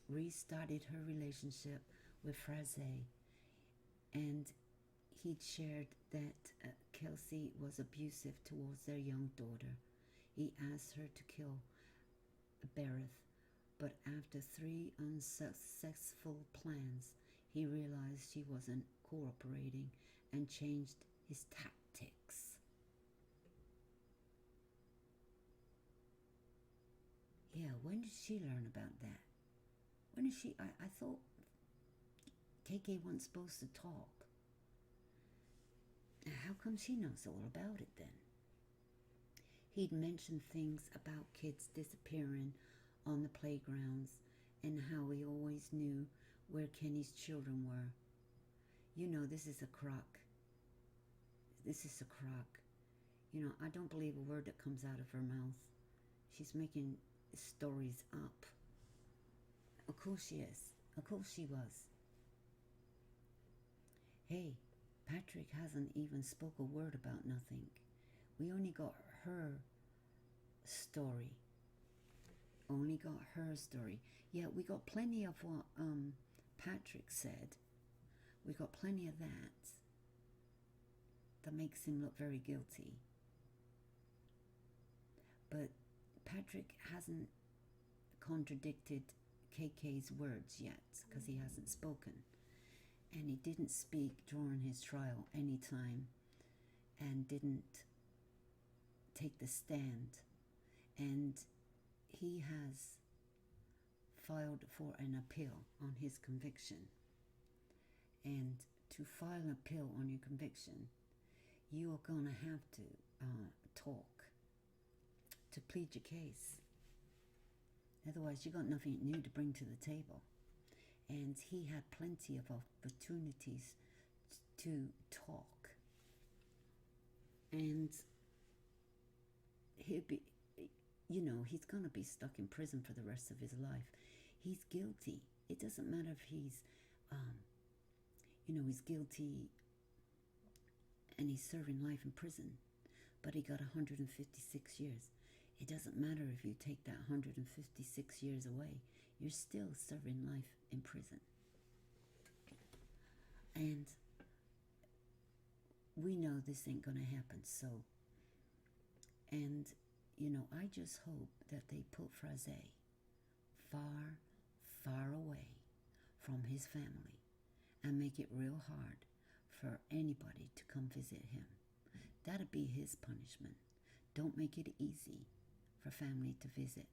restarted her relationship with Frazee, and he'd shared that Kelsey was abusive towards their young daughter. He asked her to kill Bereth, but after 3 unsuccessful plans, he realized she wasn't cooperating and changed his tactics. Yeah, when did she learn about that? When did she? I thought KK wasn't supposed to talk. How come she knows all about it then? He'd mentioned things about kids disappearing on the playgrounds and how he always knew where Kenny's children were. You know, this is a crock. This is a crock. You know, I don't believe a word that comes out of her mouth. She's making stories up. Of course she is. Of course she was. Hey, Patrick hasn't even spoke a word about nothing. We only got her story. Only got her story. Yeah, we got plenty of what Patrick said. We got plenty of that. That makes him look very guilty. But Patrick hasn't contradicted KK's words yet because he hasn't spoken. And he didn't speak during his trial any time and didn't take the stand. And he has filed for an appeal on his conviction. And to file an appeal on your conviction, you are going to have to talk to plead your case. Otherwise, you got nothing new to bring to the table. And he had plenty of opportunities to talk. And he'd be, you know, he's going to be stuck in prison for the rest of his life. He's guilty. It doesn't matter if he's, you know, he's guilty and he's serving life in prison, but he got 156 years. It doesn't matter if you take that 156 years away. You're still serving life in prison. And we know this ain't going to happen, so. And, you know, I just hope that they put Frazee far, far away from his family and make it real hard for anybody to come visit him. That'd be his punishment. Don't make it easy for family to visit.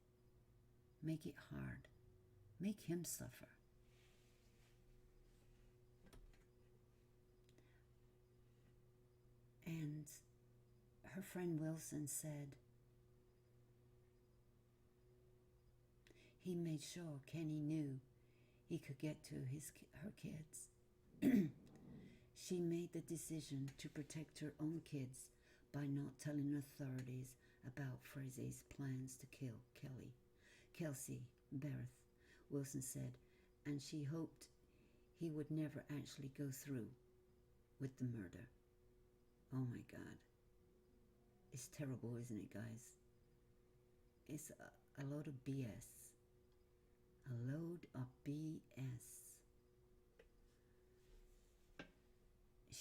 Make it hard. Make him suffer. And her friend Wilson said he made sure Kenny knew he could get to her kids. She made the decision to protect her own kids by not telling authorities about Frazee's plans to kill Kelsey Bereth, Wilson said, and she hoped he would never actually go through with the murder. Oh my God. It's terrible, isn't it, guys? It's a load of BS. A load of BS.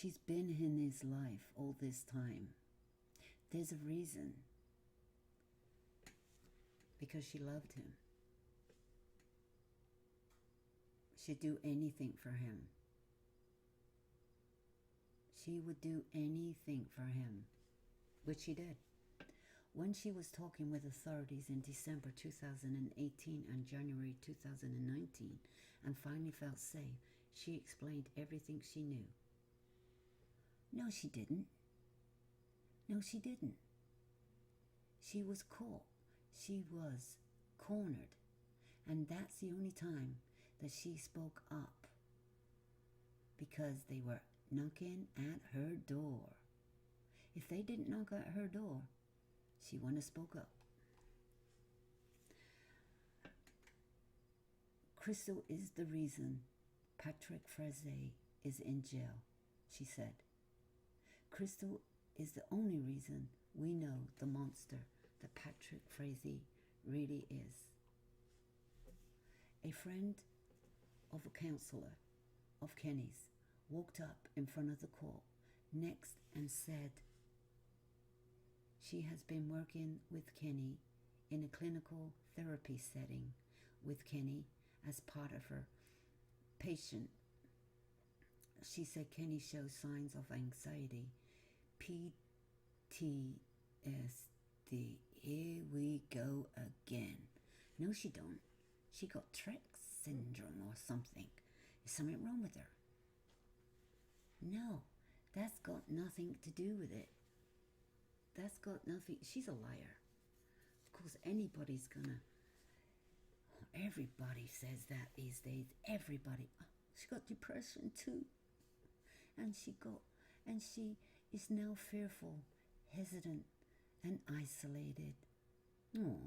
She's been in his life all this time. There's a reason. Because she loved him. She'd do anything for him. She would do anything for him, which she did. When she was talking with authorities in December 2018 and January 2019 and finally felt safe, she explained everything she knew. No, she didn't. No, she didn't. She was caught. She was cornered. And that's the only time that she spoke up. Because they were knocking at her door. If they didn't knock at her door, she wouldn't have spoke up. Crystal is the reason Patrick Frazee is in jail, she said. Crystal is the only reason we know the monster that Patrick Frazee really is. A friend of a counselor of Kenny's walked up in front of the court next and said she has been working with Kenny in a clinical therapy setting with Kenny as part of her patient. She said Kenny shows signs of anxiety, PTSD. Here we go again. No, she don't. She got Tourette syndrome or something. Is something wrong with her? No, that's got nothing to do with it. That's got nothing. She's a liar. Of course, anybody's gonna. Everybody says that these days. Everybody. Oh, she got depression too. And she is now fearful, hesitant, and isolated. Oh,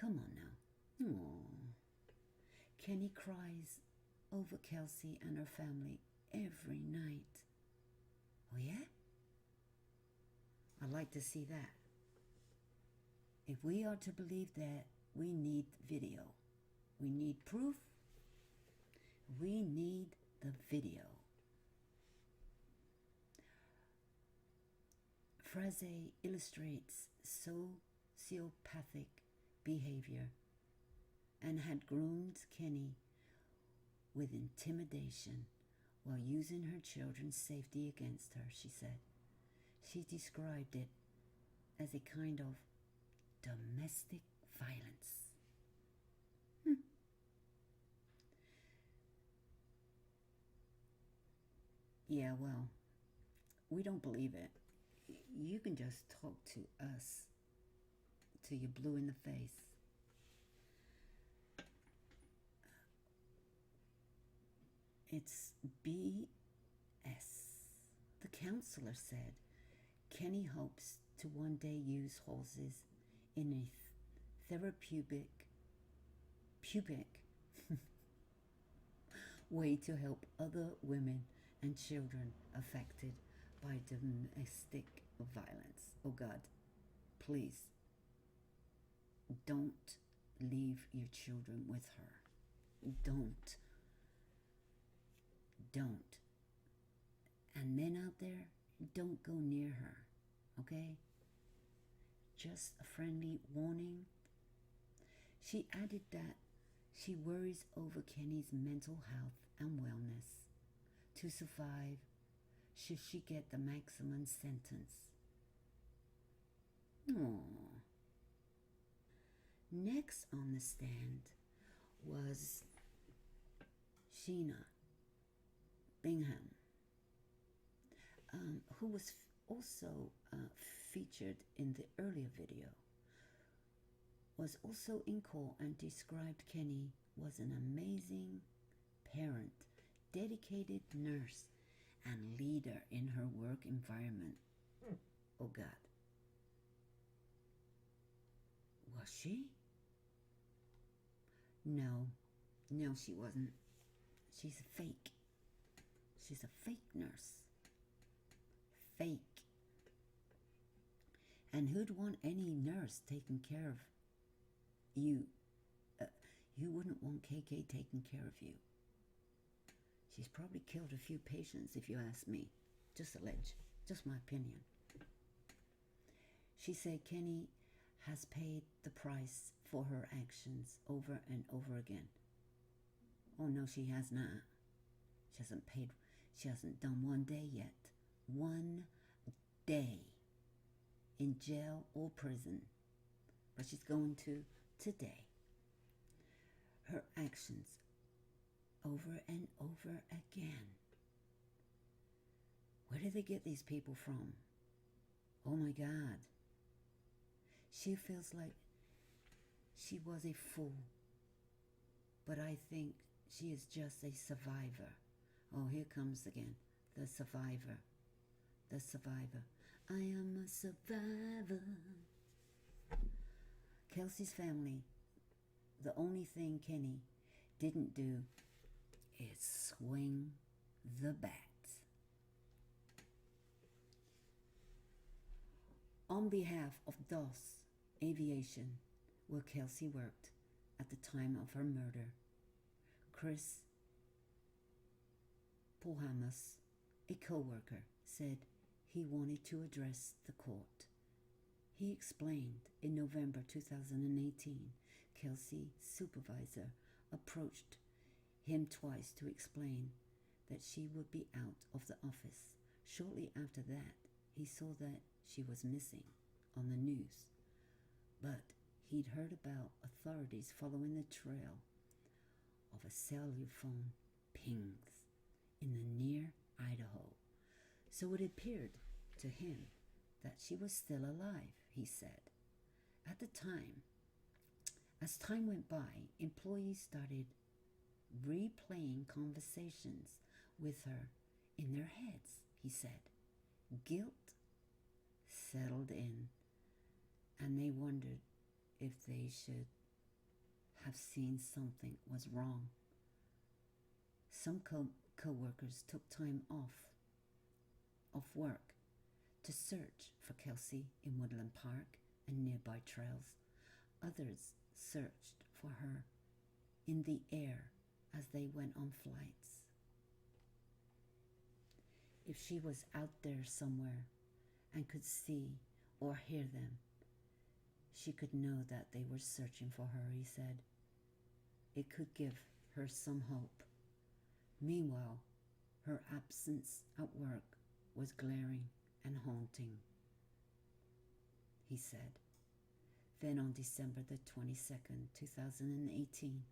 come on now. Oh, Kenny cries over Kelsey and her family every night. Oh yeah? I'd like to see that. If we are to believe that, we need video. We need proof. We need the video. Frazee illustrates sociopathic behavior and had groomed Kenny with intimidation while using her children's safety against her, she said. She described it as a kind of domestic violence. Yeah, well, we don't believe it. You can just talk to us till you're blue in the face. It's BS. The counselor said Kenny hopes to one day use horses in a therapeutic way to help other women and children affected by domestic violence. Oh God, please don't leave your children with her. Don't. And men out there, don't go near her, okay? Just a friendly warning. She added that she worries over Kenny's mental health and wellness to survive should she get the maximum sentence. Aww. Next on the stand was Sheena Bingham, who was also featured in the earlier video, was also in court and described Kenny was an amazing parent, dedicated nurse, and leader in her work environment. Oh God. Was she? No, she wasn't. She's a fake. She's a fake nurse. Fake. And who'd want any nurse taking care of you? You wouldn't want KK taking care of you. She's probably killed a few patients, if you ask me. Just alleged. Just my opinion. She said Kenny has paid the price for her actions over and over again. Oh no, she has not. She hasn't paid. She hasn't done 1 day yet. 1 day in jail or prison. But she's going to today. Her actions over and over again. Where do they get these people from? Oh my God. She feels like she was a fool. But I think she is just a survivor. Oh, here comes again. The survivor. The survivor. I am a survivor. Kelsey's family, the only thing Kenny didn't do is swing the bat. On behalf of DOS Aviation, where Kelsey worked at the time of her murder, Chris Polhamus, a co-worker, said he wanted to address the court. He explained in November 2018, Kelsey's supervisor approached him twice to explain that she would be out of the office. Shortly after that, he saw that she was missing on the news, but he'd heard about authorities following the trail of a cellular phone pings in the near Idaho. So it appeared to him that she was still alive, he said. At the time, as time went by, employees started replaying conversations with her in their heads, he said. Guilt settled in, and they wondered if they should have seen something was wrong. Some co-workers took time off work to search for Kelsey in Woodland Park and nearby trails. Others searched for her in the air as they went on flights. If she was out there somewhere and could see or hear them, she could know that they were searching for her, he said. It could give her some hope. Meanwhile, her absence at work was glaring and haunting, he said. Then on December the 22nd, 2018,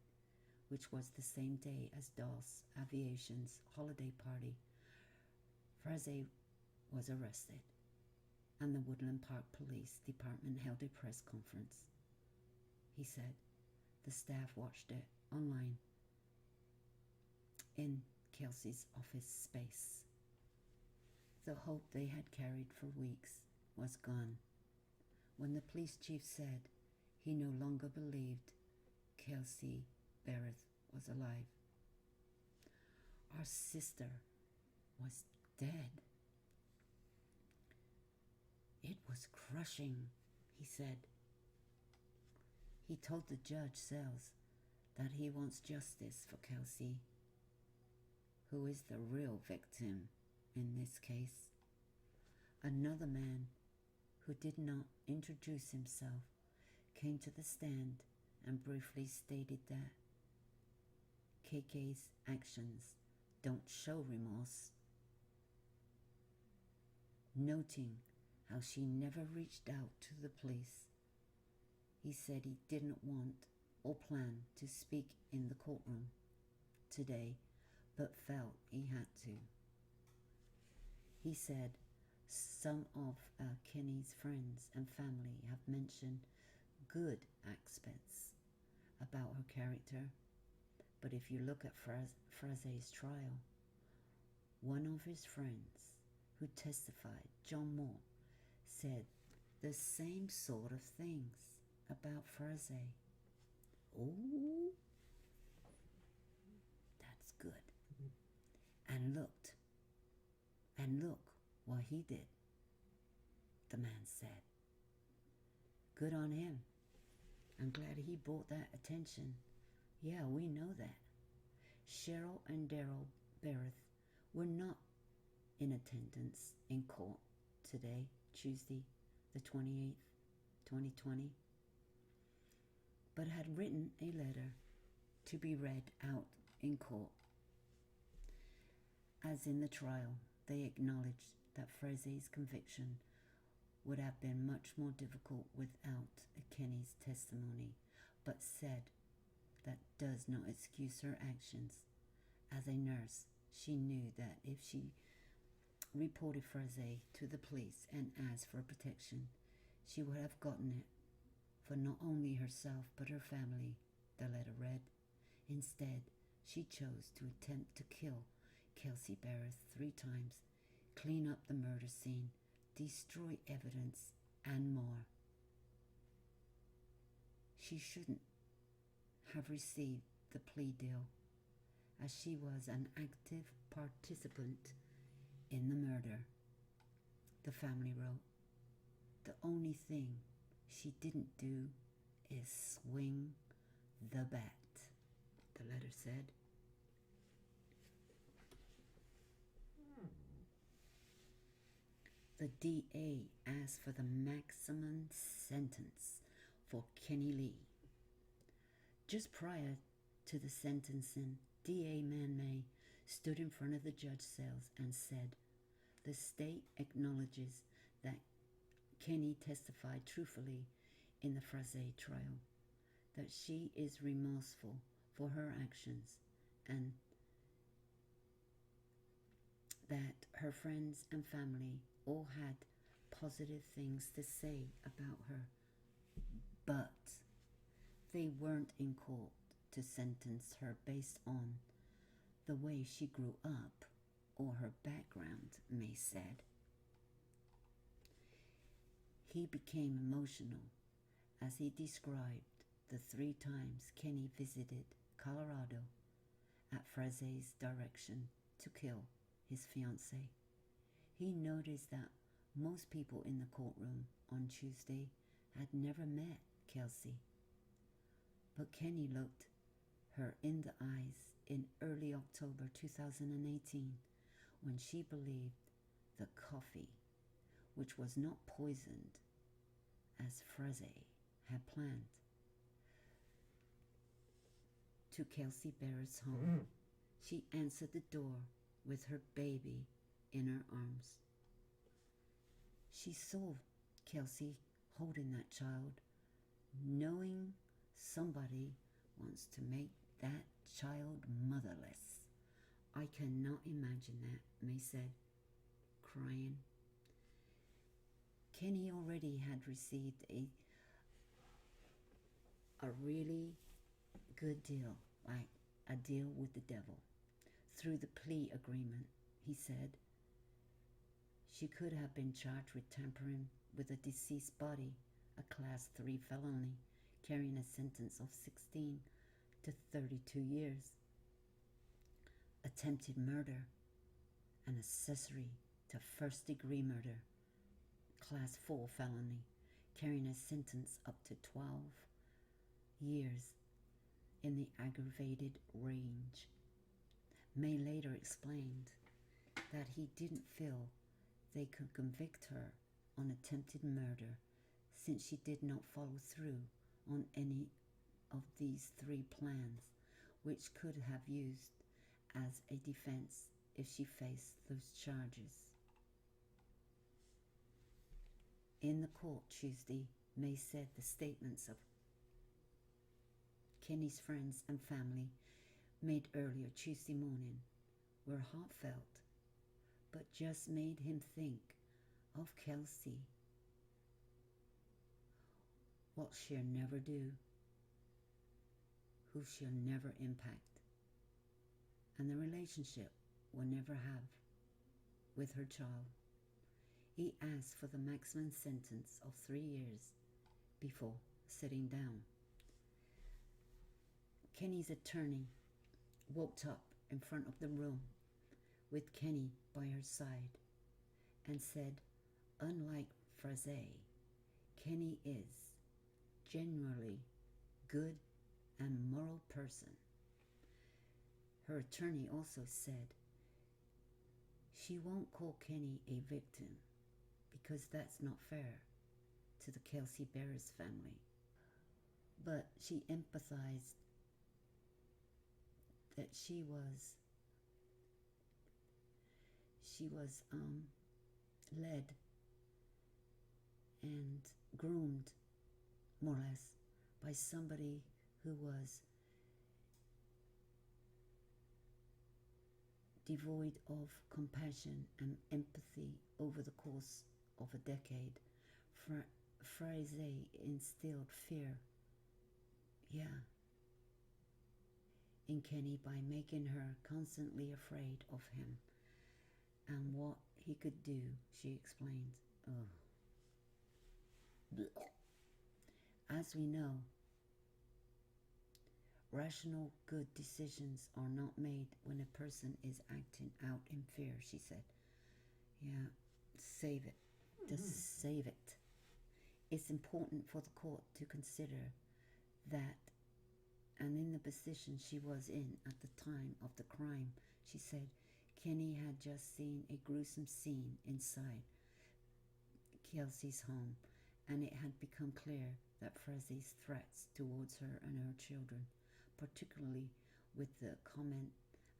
which was the same day as DOS Aviation's holiday party, Frazee was arrested, and the Woodland Park Police Department held a press conference. He said the staff watched it online in Kelsey's office space. The hope they had carried for weeks was gone when the police chief said he no longer believed Kelsey Barrett was alive. Our sister was dead. It was crushing, he said. He told the judge Sells that he wants justice for Kelsey, who is the real victim in this case. Another man who did not introduce himself came to the stand and briefly stated that KK's actions don't show remorse, noting how she never reached out to the police. He said he didn't want or plan to speak in the courtroom today, but felt he had to. He said some of Kenny's friends and family have mentioned good aspects about her character, but if you look at Frazee's trial, one of his friends who testified, John Moore, said the same sort of things about Frazee. Oh, that's good. And look what he did, the man said. Good on him. I'm glad he brought that attention. Yeah, we know that. Cheryl and Daryl Bereth were not in attendance in court today, Tuesday, the 28th, 2020, but had written a letter to be read out in court. As in the trial, they acknowledged that Frese's conviction would have been much more difficult without Kenny's testimony, but said that does not excuse her actions. As a nurse, she knew that if she reported Frese to the police and asked for protection, she would have gotten it for not only herself but her family, the letter read. Instead, she chose to attempt to kill Kelsey Bereth 3 times, clean up the murder scene, destroy evidence, and more. She shouldn't have received the plea deal, as she was an active participant in the murder, the family wrote. The only thing she didn't do is swing the bat, the letter said. The DA asked for the maximum sentence for Kenny Lee. Just prior to the sentencing, DA Man May stood in front of the judge's cells and said, "The state acknowledges that Kenny testified truthfully in the Frese trial, that she is remorseful for her actions, and that her friends and family all had positive things to say about her, but they weren't in court to sentence her based on the way she grew up or her background," May said. He became emotional as he described the 3 times Kenny visited Colorado at Frese's direction to kill his fiancée. He noticed that most people in the courtroom on Tuesday had never met Kelsey, but Kenny looked her in the eyes in early October 2018 when she believed the coffee, which was not poisoned as Frese had planned, to Kelsey Bereth's home. She answered the door with her baby in her arms. She saw Kelsey holding that child, knowing somebody wants to make that child motherless. "I cannot imagine that," May said, crying. Kenny already had received a really good deal, like a deal with the devil, through the plea agreement, he said. She could have been charged with tampering with a deceased body, a Class 3 felony, carrying a sentence of 16 to 32 years. Attempted murder, an accessory to first-degree murder, Class 4 felony, carrying a sentence up to 12 years in the aggravated range. May later explained that he didn't feel they could convict her on attempted murder since she did not follow through on any of these 3 plans, which could have used as a defense if she faced those charges. In the court Tuesday, May said the statements of Kenny's friends and family made earlier Tuesday morning were heartfelt, but just made him think of Kelsey, what she'll never do, who she'll never impact, and the relationship will never have with her child. He asked for the maximum sentence of 3 years before sitting down. Kenny's attorney walked up in front of the room with Kenny by her side and said, unlike Frese, Kenny is genuinely good and moral person. Her attorney also said She won't call Kenny a victim because that's not fair to the Kelsey Barrett family. But she empathized that she was led and groomed, more or less, by somebody who was devoid of compassion and empathy over the course of a decade. Frazee instilled fear, in Kenny by making her constantly afraid of him and what he could do, she explained. Oh. As we know, rational, good decisions are not made when a person is acting out in fear, she said. Yeah, save it. Just save it. It's important for the court to consider that, and in the position she was in at the time of the crime, she said, Kenny had just seen a gruesome scene inside Kelsey's home, and it had become clear that Frazee's threats towards her and her children, particularly with the comment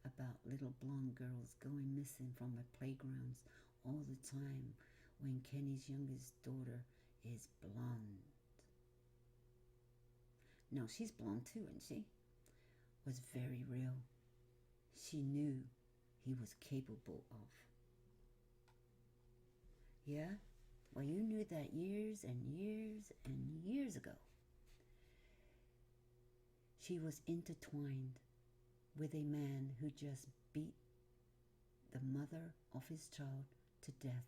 about little blonde girls going missing from the playgrounds all the time when Kenny's youngest daughter is blonde. No, she's blonde too, isn't she? Was very real. She knew he was capable of. Yeah? Well, you knew that years and years and years ago. She was intertwined with a man who just beat the mother of his child to death,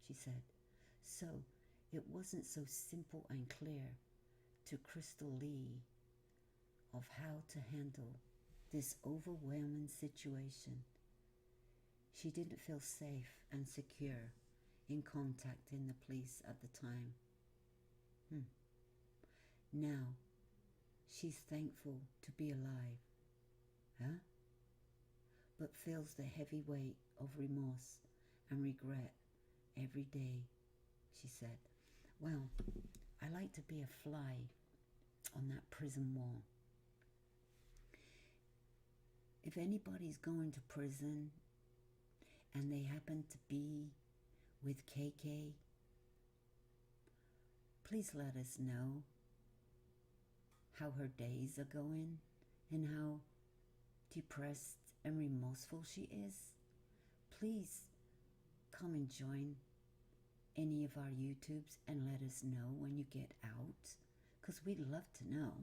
she said. So it wasn't so simple and clear to Crystal Lee of how to handle this overwhelming situation. She didn't feel safe and secure in contacting the police at the time. Now, she's thankful to be alive, but feels the heavy weight of remorse and regret every day, she said. Well, I like to be a fly on that prison wall. If anybody's going to prison and they happen to be with KK, please let us know how her days are going and how depressed and remorseful she is. Please come and join any of our YouTubes and let us know when you get out, because we'd love to know.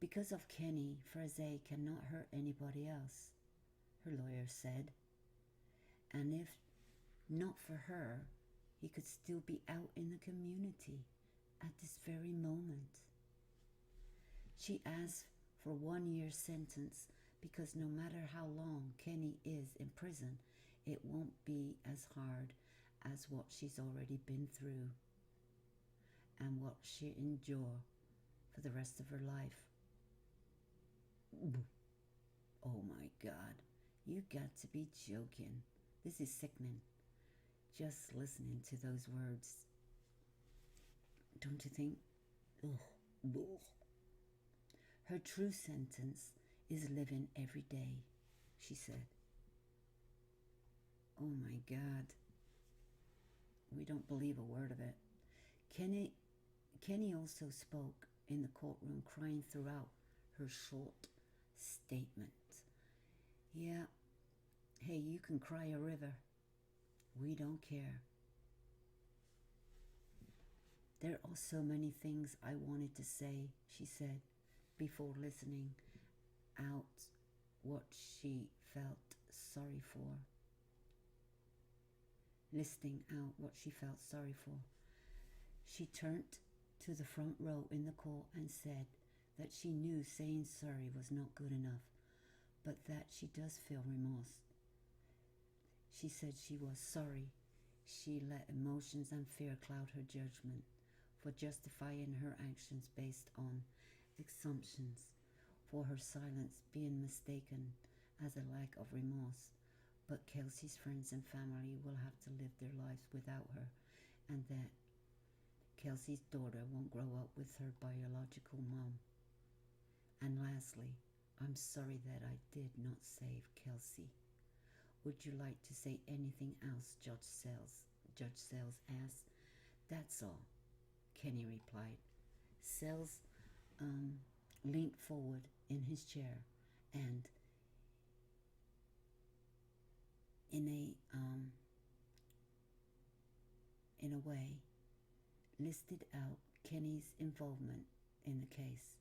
Because of Kenny, Frazee cannot hurt anybody else, her lawyer said. And if not for her, he could still be out in the community at this very moment. She asked for a 1-year sentence because no matter how long Kenny is in prison, it won't be as hard as what she's already been through and what she endure for the rest of her life. Oh my God, you got to be joking. This is sickening. Just listening to those words. Don't you think? Ugh. Her true sentence is living every day, she said. Oh my God. We don't believe a word of it. Kenny also spoke in the courtroom, crying throughout her short statement. Yeah, hey, you can cry a river. We don't care. There are so many things I wanted to say, she said, before listening out what she felt sorry for. Listing out what she felt sorry for. She turned to the front row in the court and said that she knew saying sorry was not good enough, but that she does feel remorse. She said she was sorry she let emotions and fear cloud her judgment for justifying her actions based on assumptions, for her silence being mistaken as a lack of remorse, but Kelsey's friends and family will have to live their lives without her, and that Kelsey's daughter won't grow up with her biological mom. And lastly, I'm sorry that I did not save Kelsey. Would you like to say anything else, Judge Sells asked. That's all, Kenny replied. Sells leaned forward in his chair and in a way listed out Kenny's involvement in the case.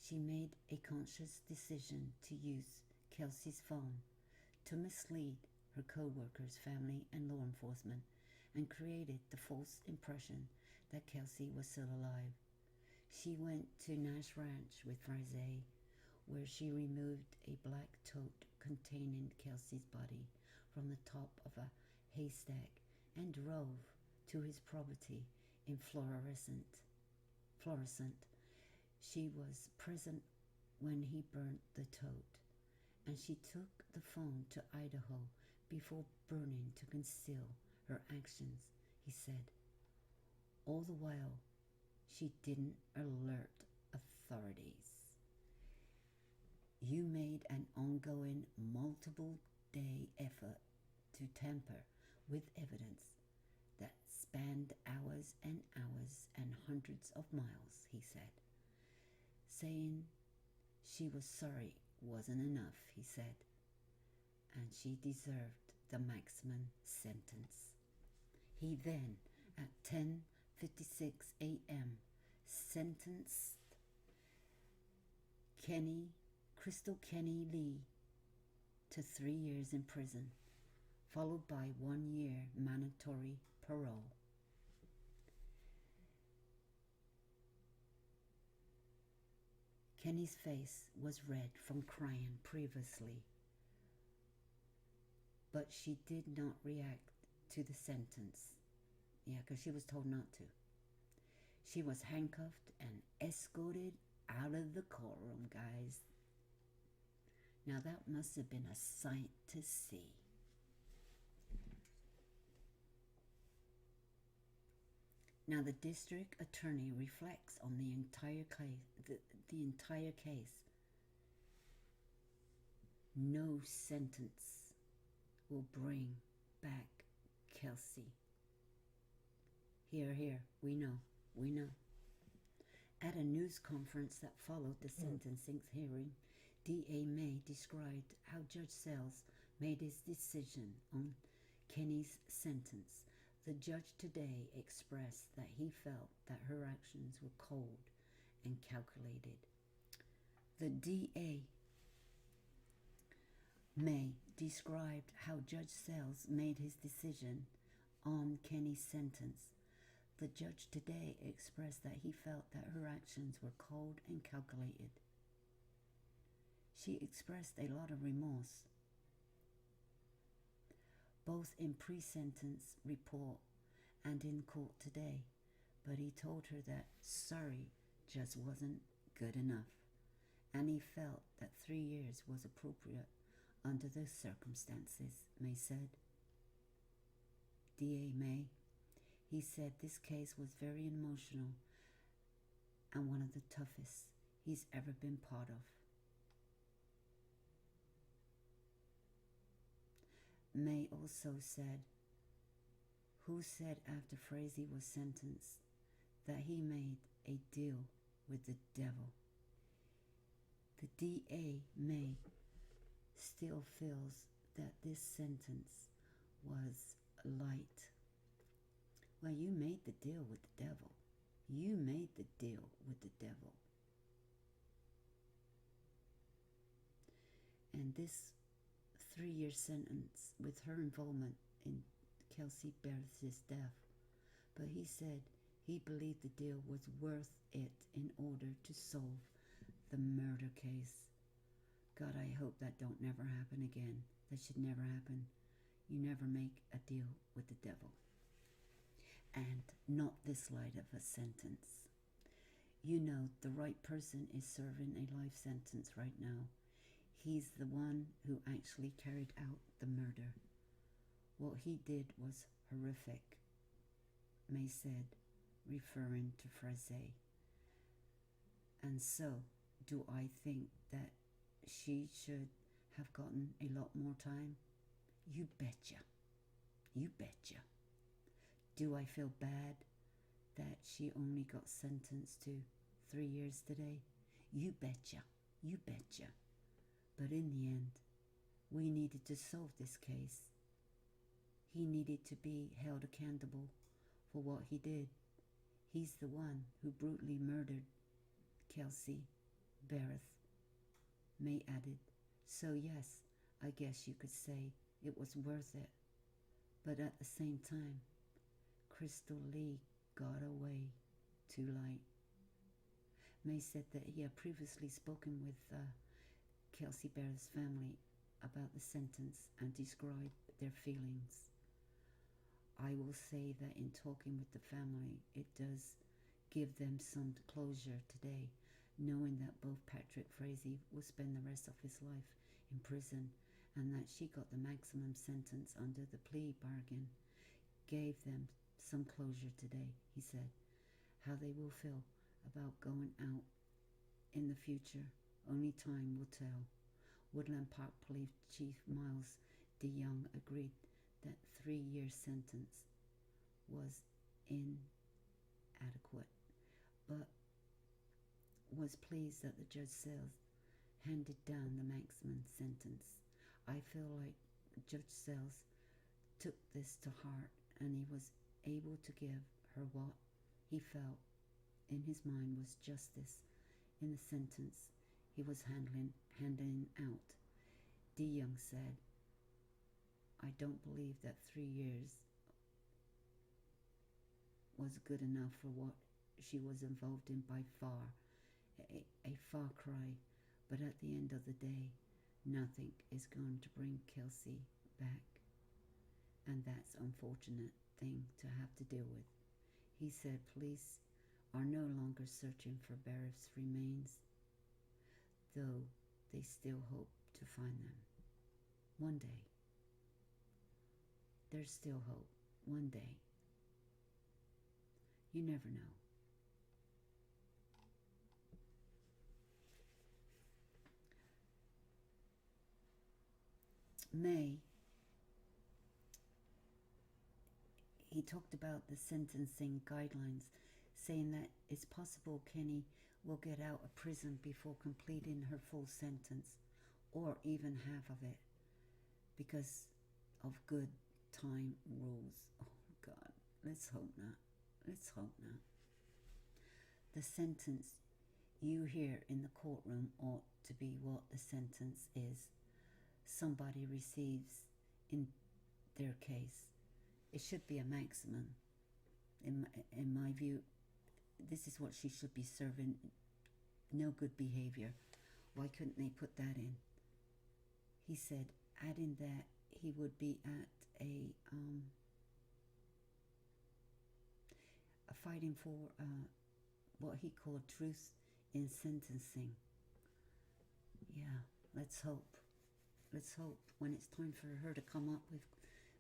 She made a conscious decision to use Kelsey's phone to mislead her co-workers, family, and law enforcement, and created the false impression that Kelsey was still alive. She went to Nash Ranch with Frazee, where she removed a black tote containing Kelsey's body from the top of a haystack and drove to his property in Florissant. She was present when he burnt the tote, and she took the phone to Idaho before burning to conceal her actions, he said. All the while, she didn't alert authorities. You made an ongoing, multiple-day effort to tamper with evidence that spanned hours and hours and hundreds of miles, he said. Saying she was sorry wasn't enough, he said, and she deserved the maximum sentence. He then, at 10:56 a.m., sentenced Crystal Kenny Lee to 3 years in prison, followed by 1 year mandatory parole. Kenny's face was red from crying previously, but she did not react to the sentence. Yeah, because she was told not to. She was handcuffed and escorted out of the courtroom, guys. Now that must have been a sight to see. Now the district attorney reflects on the entire case. No sentence will bring back Kelsey. Here, we know. At a news conference that followed the sentencing hearing, D.A. May described how Judge Sells made his decision on Kenny's sentence. The judge today expressed that he felt that her actions were cold and calculated. The D.A. May described how Judge Sells made his decision on Kenny's sentence. The judge today expressed that he felt that her actions were cold and calculated. She expressed a lot of remorse, both in pre-sentence report and in court today, but he told her that sorry just wasn't good enough, and he felt that 3 years was appropriate under the circumstances, May said. D.A. May, he said this case was very emotional and one of the toughest he's ever been part of. May also said, who said after Frazee was sentenced that he made a deal with the devil. The D.A. May still feels that this sentence was light. Well, you made the deal with the devil. You made the deal with the devil. And this 3-year sentence with her involvement in Kelsey Bereth's death. But he said he believed the deal was worth it in order to solve the murder case. God, I hope that don't never happen again. That should never happen. You never make a deal with the devil. And not this light of a sentence. You know, the right person is serving a life sentence right now. he's the one who actually carried out the murder. What he did was horrific, May said, referring to Frazee. And so, do I think that she should have gotten a lot more time? You betcha. You betcha. Do I feel bad that she only got sentenced to 3 years today? You betcha. You betcha. But in the end, we needed to solve this case. He needed to be held accountable for what he did. He's the one who brutally murdered Kelsey Bereth, May added. So yes, I guess you could say it was worth it. But at the same time, Crystal Lee got away too late. May said that he had previously spoken with Kelsey Bereth's family about the sentence and described their feelings. I will say that in talking with the family, it does give them some closure today, knowing that both Patrick Frazee will spend the rest of his life in prison and that she got the maximum sentence under the plea bargain. Gave them some closure today, he said. How they will feel about going out in the future, only time will tell. Woodland Park Police Chief Miles DeYoung agreed that 3-year sentence was inadequate, but was pleased that the Judge Sells handed down the maximum sentence. I feel like Judge Sells took this to heart and he was able to give her what he felt in his mind was justice in the sentence he was handing out. DeYoung said, I don't believe that 3 years was good enough for what she was involved in by far, a far cry, but at the end of the day, nothing is going to bring Kelsey back, and that's an unfortunate thing to have to deal with. He said police are no longer searching for Bereth's remains, though they still hope to find them. One day. There's still hope. One day. You never know. May, he talked about the sentencing guidelines, saying that it's possible Kenny will get out of prison before completing her full sentence, or even half of it, because of good time rules. Oh God, let's hope not. Let's hope not. The sentence you hear in the courtroom ought to be what the sentence is somebody receives in their case. It should be a maximum. In my view, this is what she should be serving. No good behavior. Why couldn't they put that in? He said, adding that he would be at a fighting for what he called truth in sentencing. Yeah, let's hope. Let's hope when it's time for her to come up with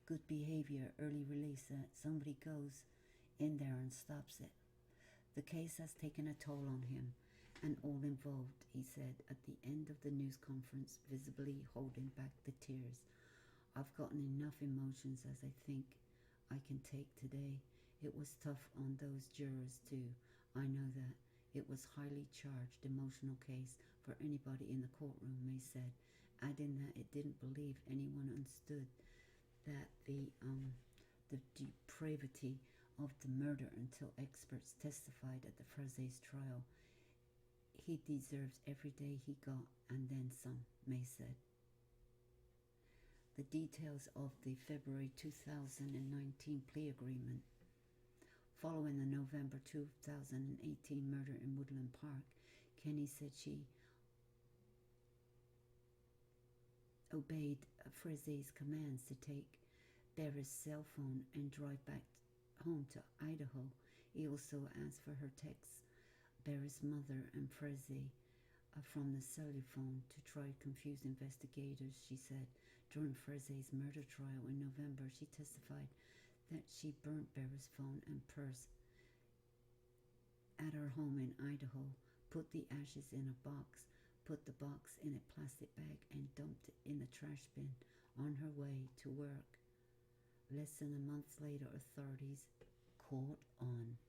good behavior, early release, that somebody goes in there and stops it. The case has taken a toll on him and all involved, he said at the end of the news conference, visibly holding back the tears. I've gotten enough emotions as I think I can take today. It was tough on those jurors too. I know that. It was highly charged, emotional case for anybody in the courtroom, May said, adding that it didn't believe anyone understood that the depravity of the murder until experts testified at the Frazee's trial. He deserves every day he got and then some, May said. The details of the February 2019 plea agreement following the November 2018 murder in Woodland Park, Kenny said she obeyed Frazee's commands to take Bereth's cell phone and drive back home to Idaho. He also asked for her texts. Bereth's mother and Frazee from the cellular phone to try to confuse investigators, she said. During Freise's murder trial in November, she testified that she burnt Bereth's phone and purse at her home in Idaho, put the ashes in a box, put the box in a plastic bag, and dumped it in the trash bin on her way to work. Less than a month later, authorities caught on.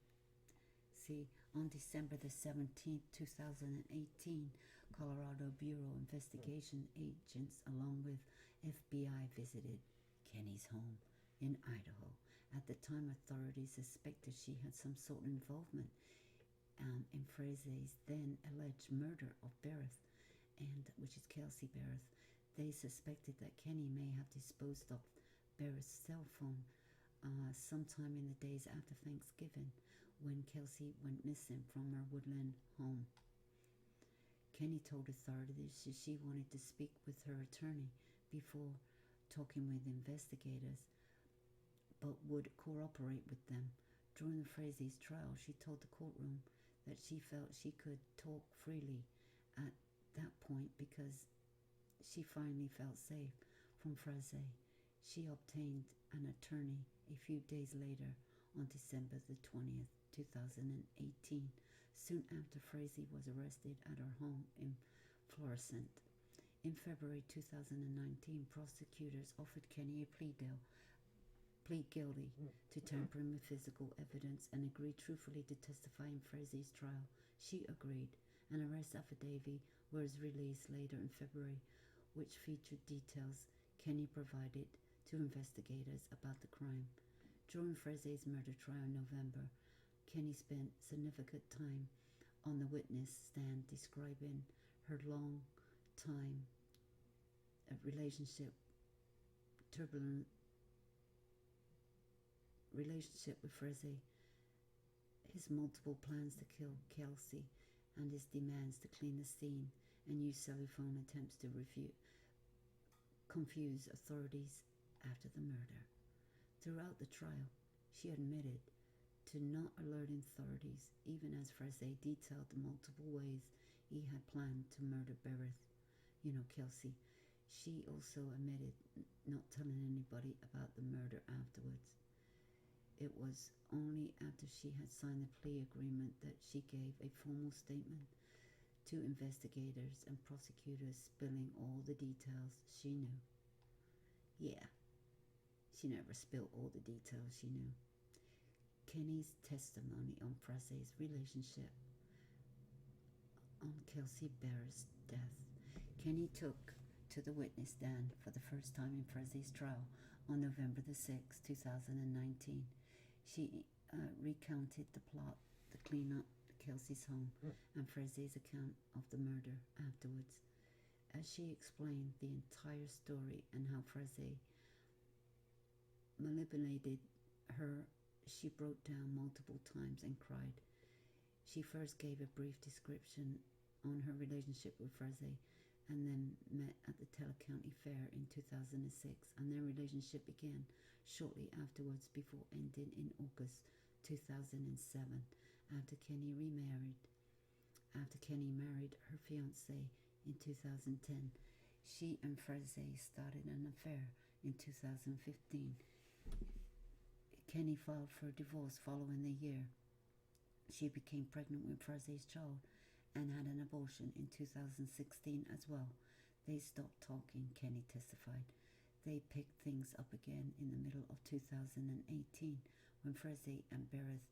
See, on December the 17th, 2018, Colorado Bureau Investigation agents along with FBI visited Kenny's home in Idaho. At the time, authorities suspected she had some sort of involvement in Freise's then alleged murder of Bereth, and which is Kelsey Bereth. They suspected that Kenny may have disposed of Bereth's cell phone sometime in the days after Thanksgiving, when Kelsey went missing from her Woodland home. Kenny told authorities she wanted to speak with her attorney before talking with investigators, but would cooperate with them. During the Freise's trial, she told the courtroom that she felt she could talk freely at that point because she finally felt safe from Freise. She obtained an attorney a few days later on December the 20th, 2018, soon after Freise was arrested at her home in Florissant. In February 2019, prosecutors offered Kenny a plea guilty to tampering with physical evidence and agreed truthfully to testify in Freise's trial. She agreed. An arrest affidavit was released later in February, which featured details Kenny provided to investigators about the crime. During Freise's murder trial in November, Kenny spent significant time on the witness stand describing her long time turbulent relationship with Freise, his multiple plans to kill Kelsey, and his demands to clean the scene and use telephone attempts to confuse authorities after the murder. Throughout the trial, she admitted to not alerting authorities, even as Freise detailed the multiple ways he had planned to murder Bereth, Kelsey. She also admitted not telling anybody about the murder afterwards. It was only after she had signed the plea agreement that she gave a formal statement to investigators and prosecutors, spilling all the details she knew. Yeah, she never spilled all the details she knew. Kenny's testimony on Freise's relationship on Kelsey Bereth's death. Kenny took to the witness stand for the first time in Freise's trial on November the 6th, 2019. She recounted the plot to clean up Kelsey's home and Freise's account of the murder afterwards. As she explained the entire story and how Freise manipulated her, she broke down multiple times and cried. She first gave a brief description on her relationship with Freise and then met at the Teller County Fair in 2006, and their relationship began shortly afterwards before ending in August 2007 after Kenny remarried. After Kenny married her fiancé in 2010, she and Freise started an affair in 2015. Kenny filed for divorce following the year. She became pregnant with Freise's child and had an abortion in 2016 as well. They stopped talking, Kenny testified. They picked things up again in the middle of 2018 when Freise and Bereth,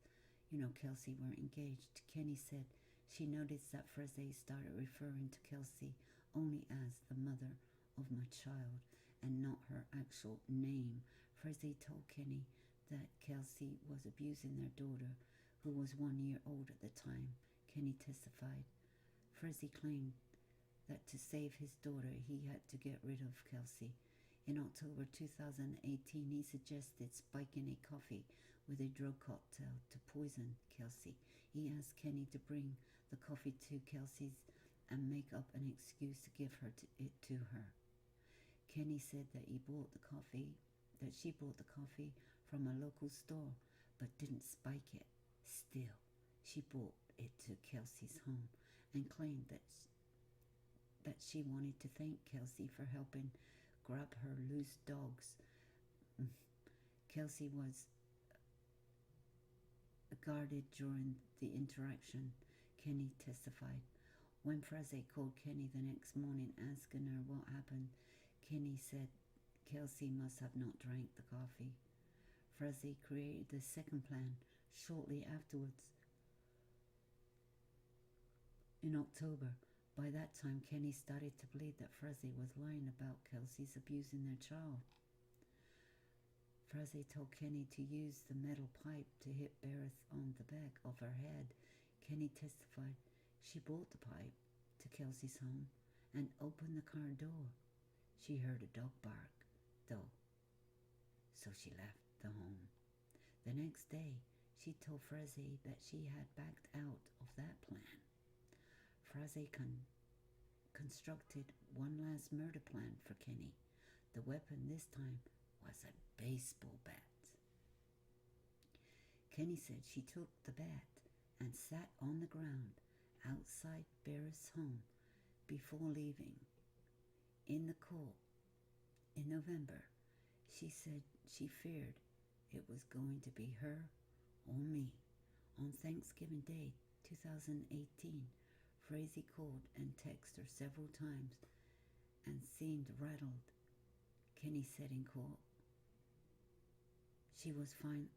Kelsey, were engaged. Kenny said she noticed that Freise started referring to Kelsey only as the mother of my child and not her actual name. Freise told Kenny that Kelsey was abusing their daughter, who was 1 year old at the time, Kenny testified. Freise claimed that to save his daughter, he had to get rid of Kelsey. In October 2018, he suggested spiking a coffee with a drug cocktail to poison Kelsey. He asked Kenny to bring the coffee to Kelsey's and make up an excuse to give it to her. Kenny said that she bought the coffee from a local store, but didn't spike it. Still, she brought it to Kelsey's home and claimed that that she wanted to thank Kelsey for helping grab her loose dogs. Kelsey was guarded during the interaction, Kenny testified. When Frazee called Kenny the next morning asking her what happened, Kenny said Kelsey must have not drank the coffee. Frazee created the second plan shortly afterwards. In October, by that time, Kenny started to believe that Frazee was lying about Kelsey's abusing their child. Frazee told Kenny to use the metal pipe to hit Bereth on the back of her head. Kenny testified she brought the pipe to Kelsey's home and opened the car door. She heard a dog bark, though, so she left the home. The next day, she told Frazee that she had backed out of that plan. Frazee constructed one last murder plan for Kenny. The weapon this time was a baseball bat. Kenny said she took the bat and sat on the ground outside Bereth's home before leaving. In the court in November, she said she feared it was going to be her or me. On Thanksgiving Day 2018, Frazee called and texted her several times and seemed rattled. Kenny said in court she was fine.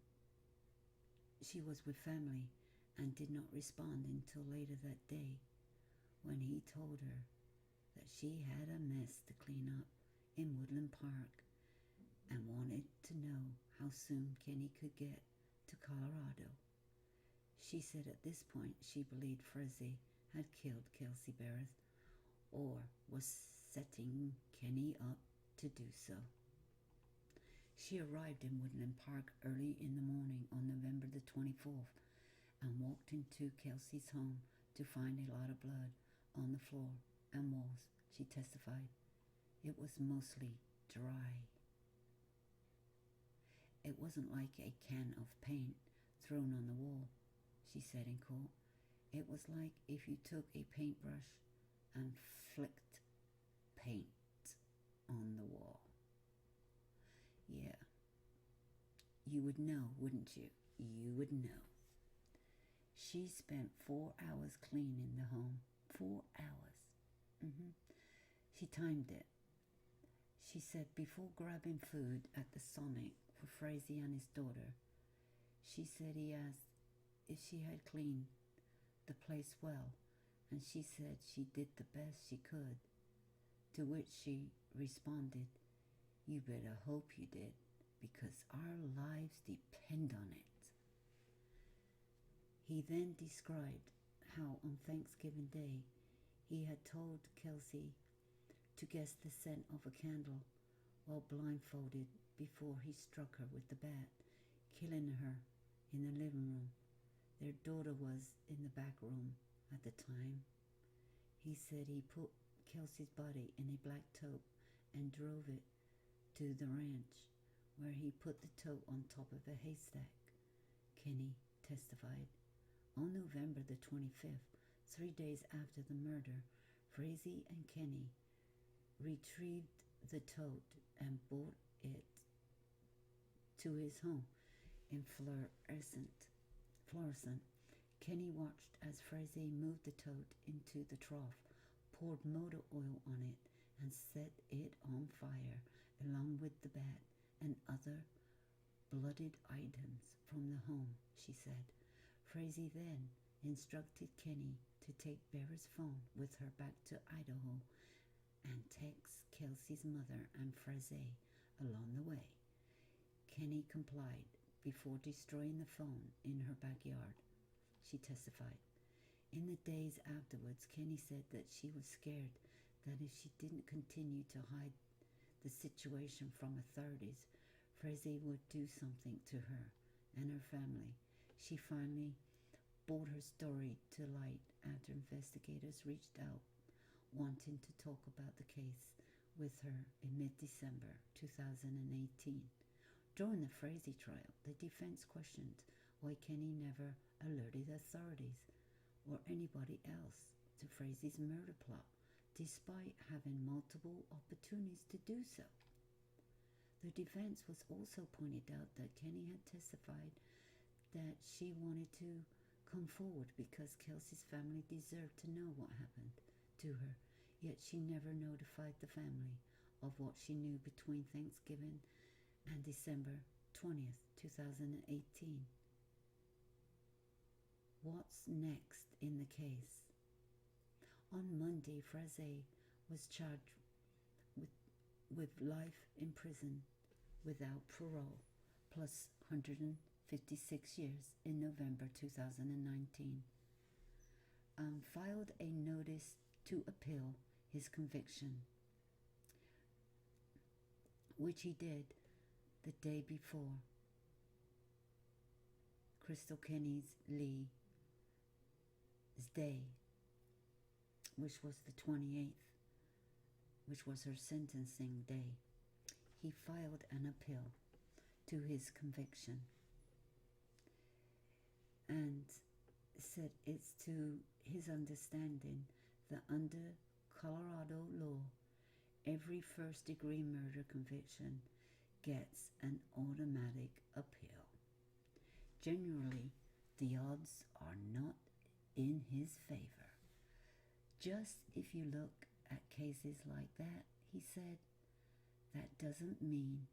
She was with family and did not respond until later that day when he told her that she had a mess to clean up in Woodland Park and wanted to know how soon Kenny could get to Colorado. She said at this point she believed Frazee had killed Kelsey Bereth or was setting Kenny up to do so. She arrived in Woodland Park early in the morning on November the 24th and walked into Kelsey's home to find a lot of blood on the floor and walls. She testified it was mostly dry. It wasn't like a can of paint thrown on the wall, she said in court. It was like if you took a paintbrush and flicked paint on the wall. Yeah, you would know, wouldn't you? You would know. She spent 4 hours cleaning the home. 4 hours. She timed it. She said before grabbing food at the Sonic for Frazee and his daughter, she said he asked if she had cleaned the place well, and she said she did the best she could, to which she responded, "You better hope you did, because our lives depend on it." He then described how on Thanksgiving Day he had told Kelsey to guess the scent of a candle while blindfolded before he struck her with the bat, killing her in the living room. Their daughter was in the back room at the time. He said he put Kelsey's body in a black tote and drove it to the ranch, where he put the tote on top of a haystack. Kenny testified. On November the 25th, 3 days after the murder, Frazee and Kenny retrieved the tote and brought it to his home in Florissant. Kenny watched as Frazee moved the tote into the trough, poured motor oil on it, and set it on fire, along with the bat and other blooded items from the home, she said. Frazee then instructed Kenny to take Bereth's phone with her back to Idaho and text Kelsey's mother and Frazee along the way. Kenny complied before destroying the phone in her backyard, she testified. In the days afterwards, Kenny said that she was scared that if she didn't continue to hide the situation from authorities, Frazee would do something to her and her family. She finally brought her story to light after investigators reached out, wanting to talk about the case with her in mid-December 2018. During the Frazee trial, the defense questioned why Kenny never alerted authorities or anybody else to Frazee's murder plot despite having multiple opportunities to do so. The defense was also pointed out that Kenny had testified that she wanted to come forward because Kelsey's family deserved to know what happened to her, yet she never notified the family of what she knew between Thanksgiving and December 20th, 2018. What's next in the case? On Monday, Frazee was charged with life in prison without parole, plus 156 years in November 2019. Filed a notice to appeal his conviction, which he did the day before Crystal Kenny's Lee's day, which was the 28th, which was her sentencing day. He filed an appeal to his conviction and said it's to his understanding that under Colorado law, every first-degree murder conviction gets an automatic appeal. Generally, the odds are not in his favor. Just if you look at cases like that, he said, that doesn't mean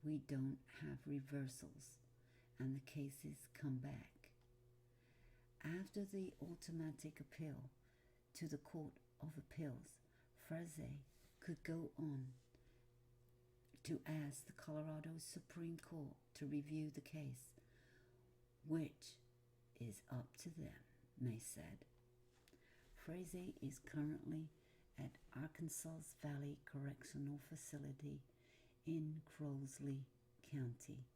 we don't have reversals and the cases come back. After the automatic appeal to the Court of Appeals, Frazee could go on to ask the Colorado Supreme Court to review the case, which is up to them, May said. Frazee is currently at Arkansas Valley Correctional Facility in Crossley County.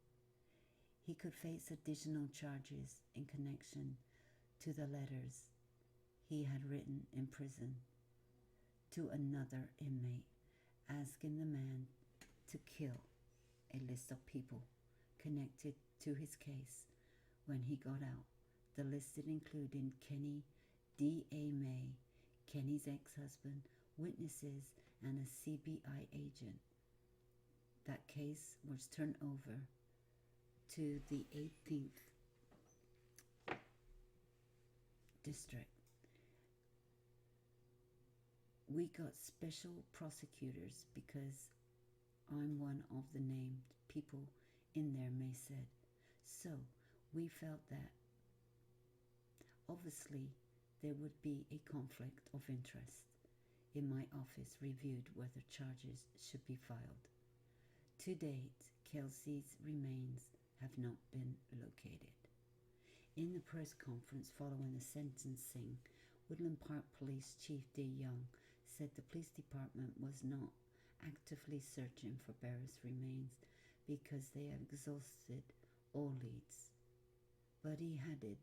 He could face additional charges in connection to the letters he had written in prison to another inmate, asking the man to kill a list of people connected to his case when he got out. The list included Kenny D.A. May, Kenny's ex-husband, witnesses, and a CBI agent. That case was turned over to the 18th District. We got special prosecutors because I'm one of the named people in there, May said. So we felt that obviously there would be a conflict of interest. In my office reviewed whether charges should be filed. To date, Kelsey's remains have not been located. In the press conference following the sentencing, Woodland Park Police Chief D. Young said the police department was not actively searching for Barrett's remains because they have exhausted all leads. But he added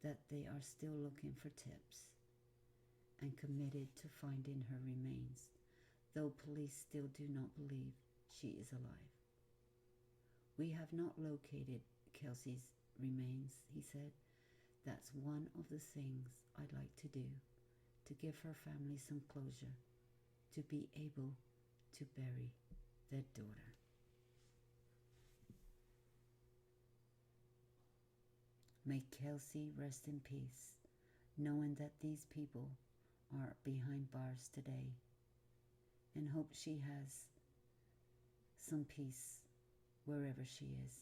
that they are still looking for tips and committed to finding her remains, though police still do not believe she is alive. We have not located Kelsey's remains, he said. That's one of the things I'd like to do, to give her family some closure, to be able to bury their daughter. May Kelsey rest in peace, knowing that these people are behind bars today, and hope she has some peace wherever she is.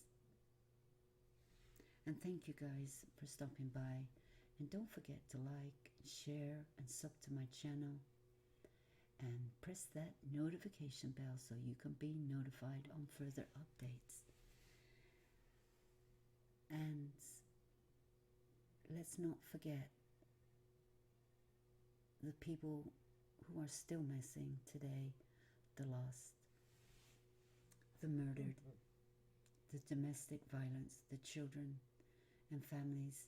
And thank you guys for stopping by, and don't forget to like, share, and sub to my channel, and press that notification bell so you can be notified on further updates. And let's not forget the people who are still missing today, the lost, the murdered, the domestic violence, the children and families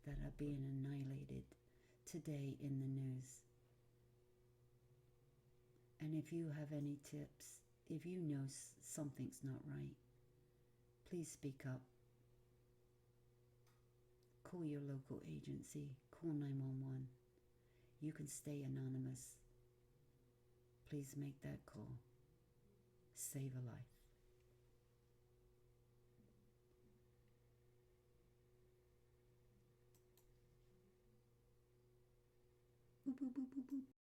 that are being annihilated today in the news. And if you have any tips, if you know something's not right, please speak up. Call your local agency, call 911. you can stay anonymous. Please make that call. Save a life. Boop, boop, boop, boop, boop.